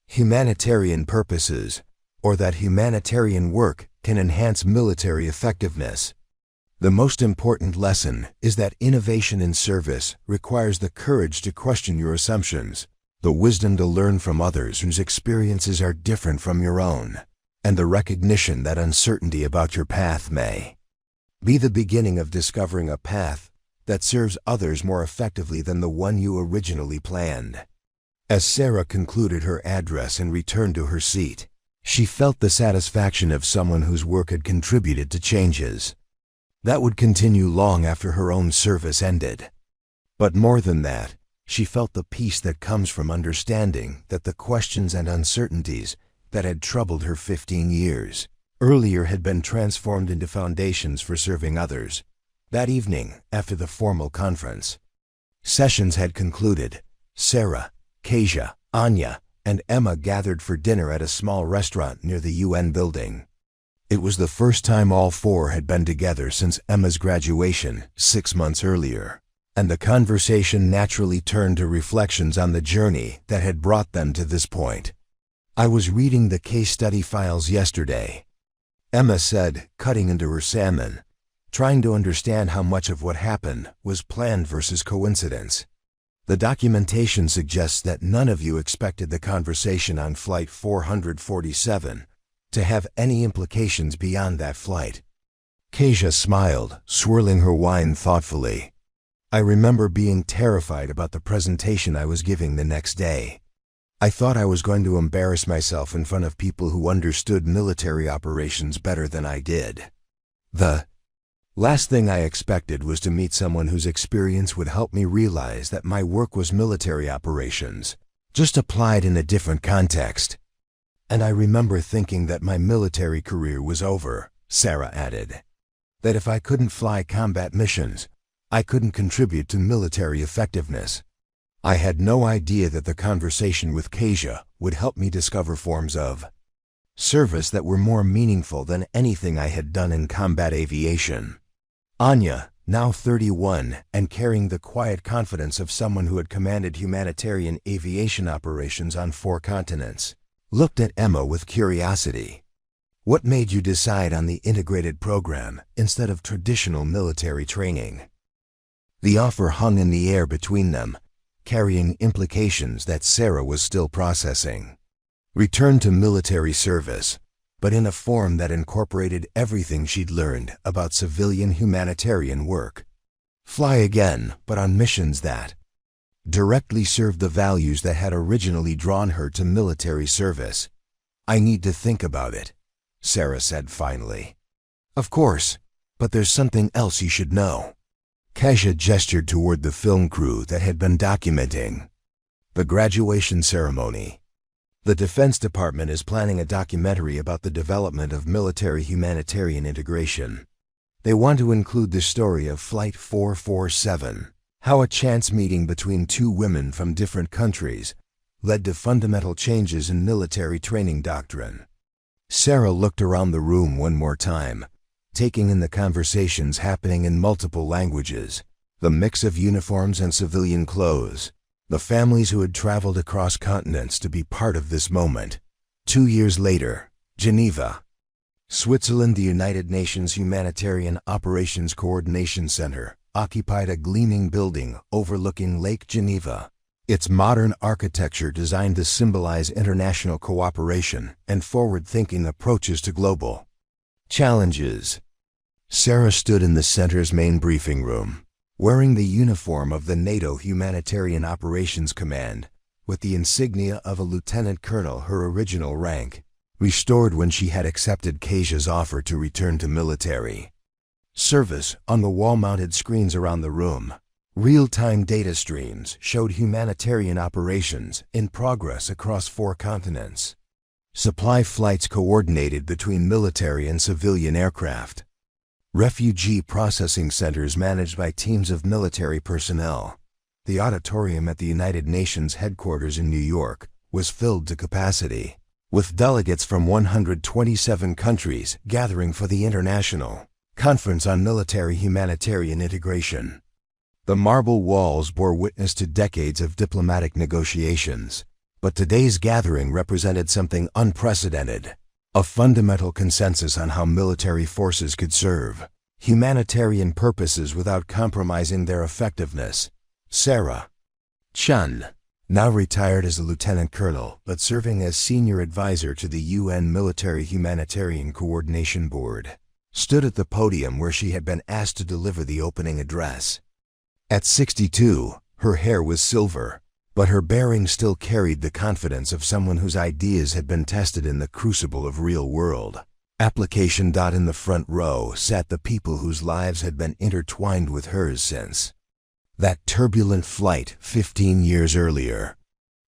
humanitarian purposes, or that humanitarian work can enhance military effectiveness. The most important lesson is that innovation in service requires the courage to question your assumptions, the wisdom to learn from others whose experiences are different from your own, and the recognition that uncertainty about your path may be the beginning of discovering a path that serves others more effectively than the one you originally planned. As Sarah concluded her address and returned to her seat, she felt the satisfaction of someone whose work had contributed to changes that would continue long after her own service ended. But more than that, she felt the peace that comes from understanding that the questions and uncertainties that had troubled her 15 years earlier had been transformed into foundations for serving others. That evening, after the formal conference sessions had concluded, Sarah, Kasia, Anya, and Emma gathered for dinner at a small restaurant near the UN building. It was the first time all four had been together since Emma's graduation 6 months earlier, and the conversation naturally turned to reflections on the journey that had brought them to this point. "I was reading the case study files yesterday," Emma said, cutting into her salmon, trying to understand how much of what happened was planned versus coincidence. "The documentation suggests that none of you expected the conversation on Flight 447 to have any implications beyond that flight." Kasia smiled, swirling her wine thoughtfully. "I remember being terrified about the presentation I was giving the next day. I thought I was going to embarrass myself in front of people who understood military operations better than I did. The last thing I expected was to meet someone whose experience would help me realize that my work was military operations, just applied in a different context. And I remember thinking that my military career was over," Sarah added. "That if I couldn't fly combat missions, I couldn't contribute to military effectiveness. I had no idea that the conversation with Kasia would help me discover forms of service that were more meaningful than anything I had done in combat aviation." Anya, now 31 and carrying the quiet confidence of someone who had commanded humanitarian aviation operations on 4 continents, looked at Emma with curiosity. "What made you decide on the integrated program instead of traditional military training?" The offer hung in the air between them, carrying implications that Sarah was still processing. Return to military service, but in a form that incorporated everything she'd learned about civilian humanitarian work. Fly again, but on missions that directly served the values that had originally drawn her to military service. "I need to think about it," Sarah said finally. "Of course, but there's something else you should know." Kasia gestured toward the film crew that had been documenting the graduation ceremony. The Defense Department is planning a documentary about the development of military-humanitarian integration. They want to include the story of Flight 447, how a chance meeting between two women from different countries led to fundamental changes in military training doctrine. Sarah looked around the room one more time, taking in the conversations happening in multiple languages, the mix of uniforms and civilian clothes, the families who had traveled across continents to be part of this moment. 2 years later, Geneva, Switzerland. The United Nations Humanitarian Operations Coordination Center occupied a gleaming building overlooking Lake Geneva. Its modern architecture designed to symbolize international cooperation and forward-thinking approaches to global challenges. Sarah stood in the center's main briefing room, wearing the uniform of the NATO Humanitarian Operations Command, with the insignia of a lieutenant colonel, her original rank, restored when she had accepted Kasia's offer to return to military service. On the wall-mounted screens around the room, real-time data streams showed humanitarian operations in progress across 4 continents. Supply flights coordinated between military and civilian aircraft. Refugee processing centers managed by teams of military personnel. The auditorium at the United Nations headquarters in New York was filled to capacity, with delegates from 127 countries gathering for the International Conference on Military-Humanitarian Integration. The marble walls bore witness to decades of diplomatic negotiations, but today's gathering represented something unprecedented, a fundamental consensus on how military forces could serve humanitarian purposes without compromising their effectiveness. Sarah Chen, now retired as a lieutenant colonel but serving as senior advisor to the UN Military-Humanitarian Coordination Board, stood at the podium where she had been asked to deliver the opening address. At 62, her hair was silver, but her bearing still carried the confidence of someone whose ideas had been tested in the crucible of real-world application. In the front row sat the people whose lives had been intertwined with hers since that turbulent flight 15 years earlier.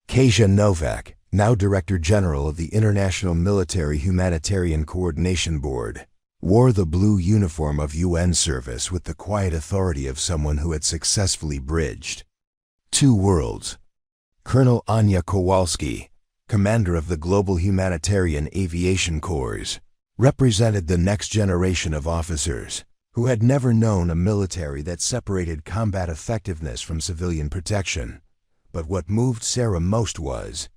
Kasia Nowak, now Director General of the International Military-Humanitarian Coordination Board, wore the blue uniform of UN service with the quiet authority of someone who had successfully bridged 2 worlds. Colonel Anya Kowalski, commander of the Global Humanitarian Aviation Corps, represented the next generation of officers who had never known a military that separated combat effectiveness from civilian protection. But what moved Sarah most was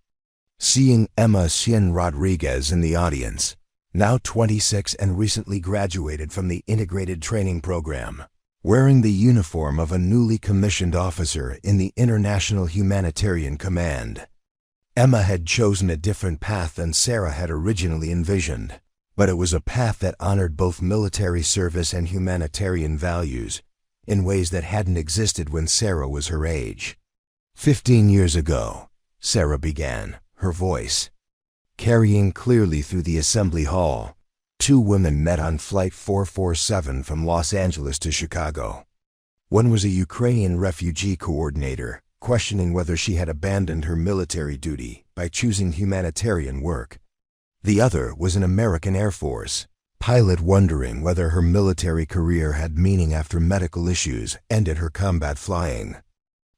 seeing Emma Cien Rodriguez in the audience, now 26 and recently graduated from the integrated training program, wearing the uniform of a newly commissioned officer in the International Humanitarian Command. Emma had chosen a different path than Sarah had originally envisioned, but it was a path that honored both military service and humanitarian values in ways that hadn't existed when Sarah was her age. 15 years ago, Sarah began, her voice carrying clearly through the assembly hall. 2 women met on Flight 447 from Los Angeles to Chicago. One was a Ukrainian refugee coordinator, questioning whether she had abandoned her military duty by choosing humanitarian work. The other was an American Air Force pilot, wondering whether her military career had meaning after medical issues ended her combat flying.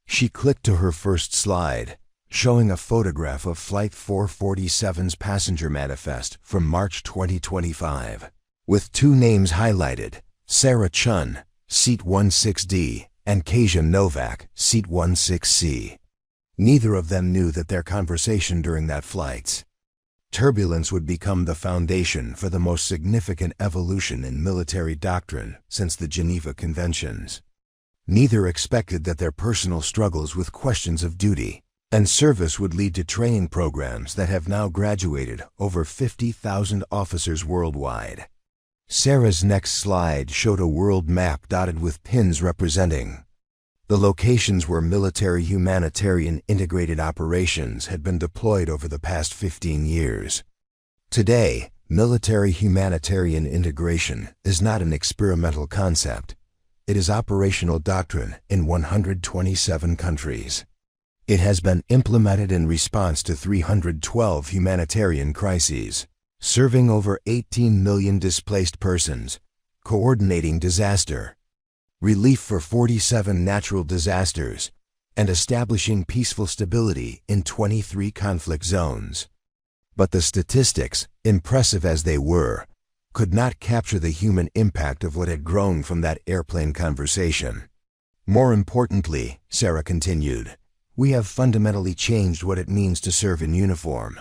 She clicked to her first slide, showing a photograph of Flight 447's passenger manifest from March 2025, with 2 names highlighted: Sarah Chen, Seat 16D, and Kasia Nowak, Seat 16C. Neither of them knew that their conversation during that flight's turbulence would become the foundation for the most significant evolution in military doctrine since the Geneva Conventions. Neither expected that their personal struggles with questions of duty and service would lead to training programs that have now graduated over 50,000 officers worldwide. Sarah's next slide showed a world map dotted with pins representing the locations where military-humanitarian integrated operations had been deployed over the past 15 years. Today, military-humanitarian integration is not an experimental concept. it is operational doctrine in 127 countries. It has been implemented in response to 312 humanitarian crises, serving over 18 million displaced persons, coordinating disaster relief for 47 natural disasters, and establishing peaceful stability in 23 conflict zones. But the statistics, impressive as they were, could not capture the human impact of what had grown from that airplane conversation. More importantly, Sarah continued, we have fundamentally changed what it means to serve in uniform.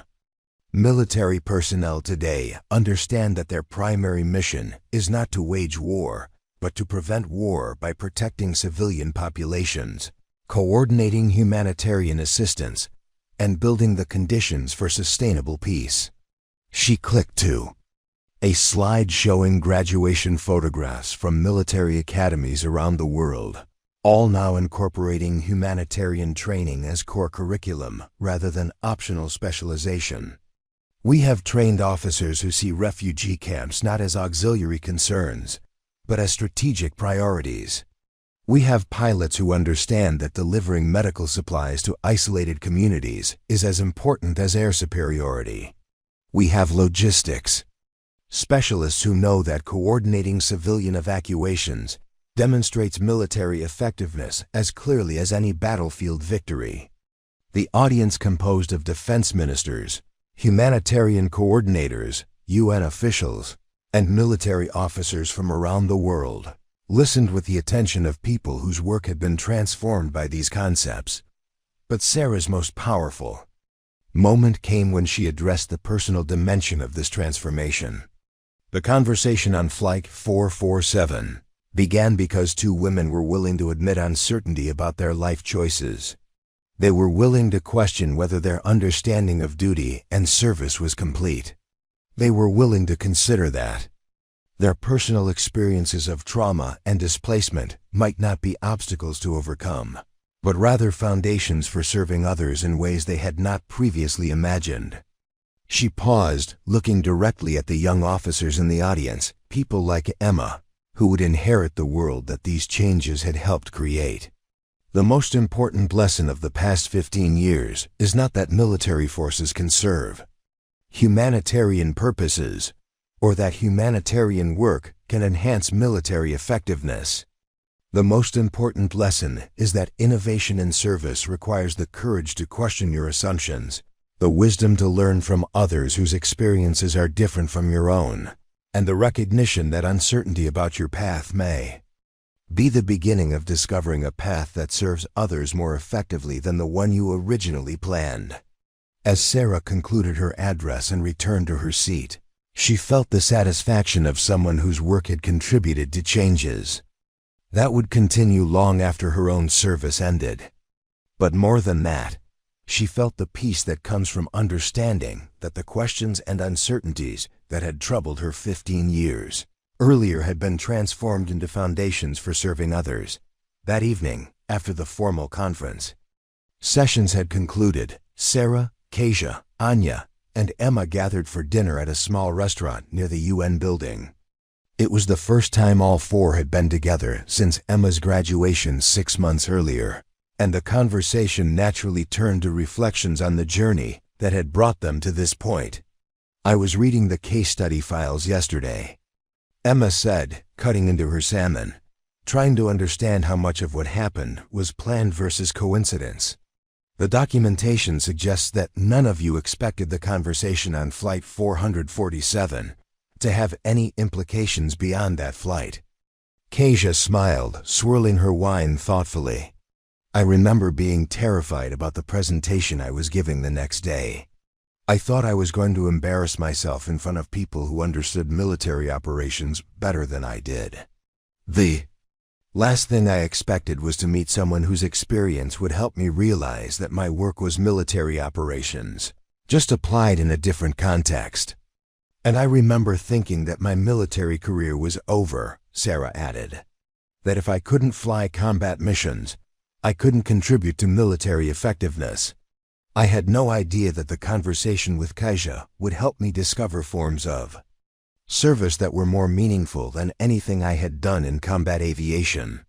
Military personnel today understand that their primary mission is not to wage war, but to prevent war by protecting civilian populations, coordinating humanitarian assistance, and building the conditions for sustainable peace. She clicked to a slide showing graduation photographs from military academies around the world, all now incorporating humanitarian training as core curriculum rather than optional specialization. We have trained officers who see refugee camps not as auxiliary concerns, but as strategic priorities. We have pilots who understand that delivering medical supplies to isolated communities is as important as air superiority. We have logistics specialists who know that coordinating civilian evacuations demonstrates military effectiveness as clearly as any battlefield victory. The audience composed of defense ministers, humanitarian coordinators, UN officials, and military officers from around the world listened with the attention of people whose work had been transformed by these concepts. But Sarah's most powerful moment came when she addressed the personal dimension of this transformation. The conversation on Flight 447 began because two women were willing to admit uncertainty about their life choices. They were willing to question whether their understanding of duty and service was complete. They were willing to consider that their personal experiences of trauma and displacement might not be obstacles to overcome, but rather foundations for serving others in ways they had not previously imagined. She paused, looking directly at the young officers in the audience, people like Emma, who would inherit the world that these changes had helped create. The most important lesson of the past 15 years is not that military forces can serve humanitarian purposes, or that humanitarian work can enhance military effectiveness. The most important lesson is that innovation in service requires the courage to question your assumptions, the wisdom to learn from others whose experiences are different from your own, and the recognition that uncertainty about your path may be the beginning of discovering a path that serves others more effectively than the one you originally planned. As Sarah concluded her address and returned to her seat, she felt the satisfaction of someone whose work had contributed to changes that would continue long after her own service ended. But more than that, she felt the peace that comes from understanding that the questions and uncertainties that had troubled her 15 years earlier had been transformed into foundations for serving others. That evening, after the formal conference sessions had concluded, Sarah, Kasia, Anya, and Emma gathered for dinner at a small restaurant near the UN building. It was the first time all four had been together since Emma's graduation 6 months earlier, and the conversation naturally turned to reflections on the journey that had brought them to this point. I was reading the case study files yesterday, Emma said, cutting into her salmon, trying to understand how much of what happened was planned versus coincidence. The documentation suggests that none of you expected the conversation on Flight 447 to have any implications beyond that flight. Kasia smiled, swirling her wine thoughtfully. I remember being terrified about the presentation I was giving the next day. I thought I was going to embarrass myself in front of people who understood military operations better than I did. The last thing I expected was to meet someone whose experience would help me realize that my work was military operations, just applied in a different context. And I remember thinking that my military career was over, Sarah added. That if I couldn't fly combat missions, I couldn't contribute to military effectiveness. I had no idea that the conversation with Kasia would help me discover forms of service that were more meaningful than anything I had done in combat aviation.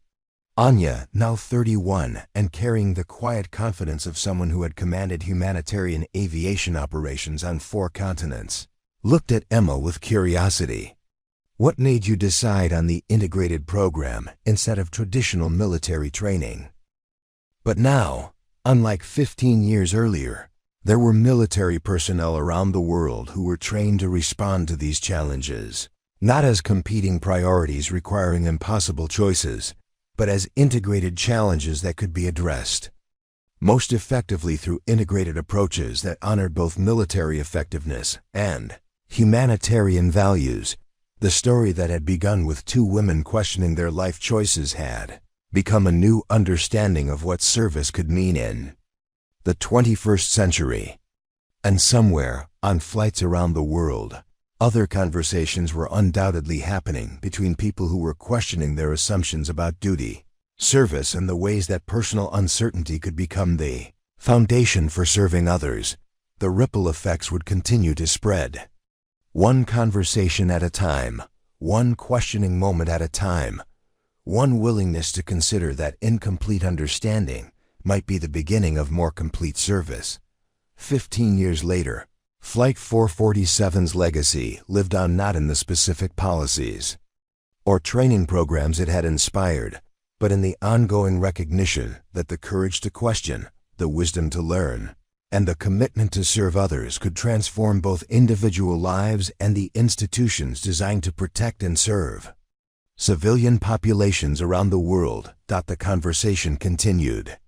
Anya, now 31 and carrying the quiet confidence of someone who had commanded humanitarian aviation operations on 4 continents, looked at Emma with curiosity. What made you decide on the integrated program instead of traditional military training? But now, unlike 15 years earlier, there were military personnel around the world who were trained to respond to these challenges, not as competing priorities requiring impossible choices, but as integrated challenges that could be addressed most effectively through integrated approaches that honored both military effectiveness and humanitarian values. The story that had begun with 2 women questioning their life choices had become a new understanding of what service could mean in the 21st century. And somewhere, on flights around the world, other conversations were undoubtedly happening between people who were questioning their assumptions about duty, service, and the ways that personal uncertainty could become the foundation for serving others. The ripple effects would continue to spread. One conversation at a time, one questioning moment at a time, one willingness to consider that incomplete understanding might be the beginning of more complete service. 15 years later, Flight 447's legacy lived on not in the specific policies or training programs it had inspired, but in the ongoing recognition that the courage to question, the wisdom to learn, and the commitment to serve others could transform both individual lives and the institutions designed to protect and serve civilian populations around the world. The conversation continued.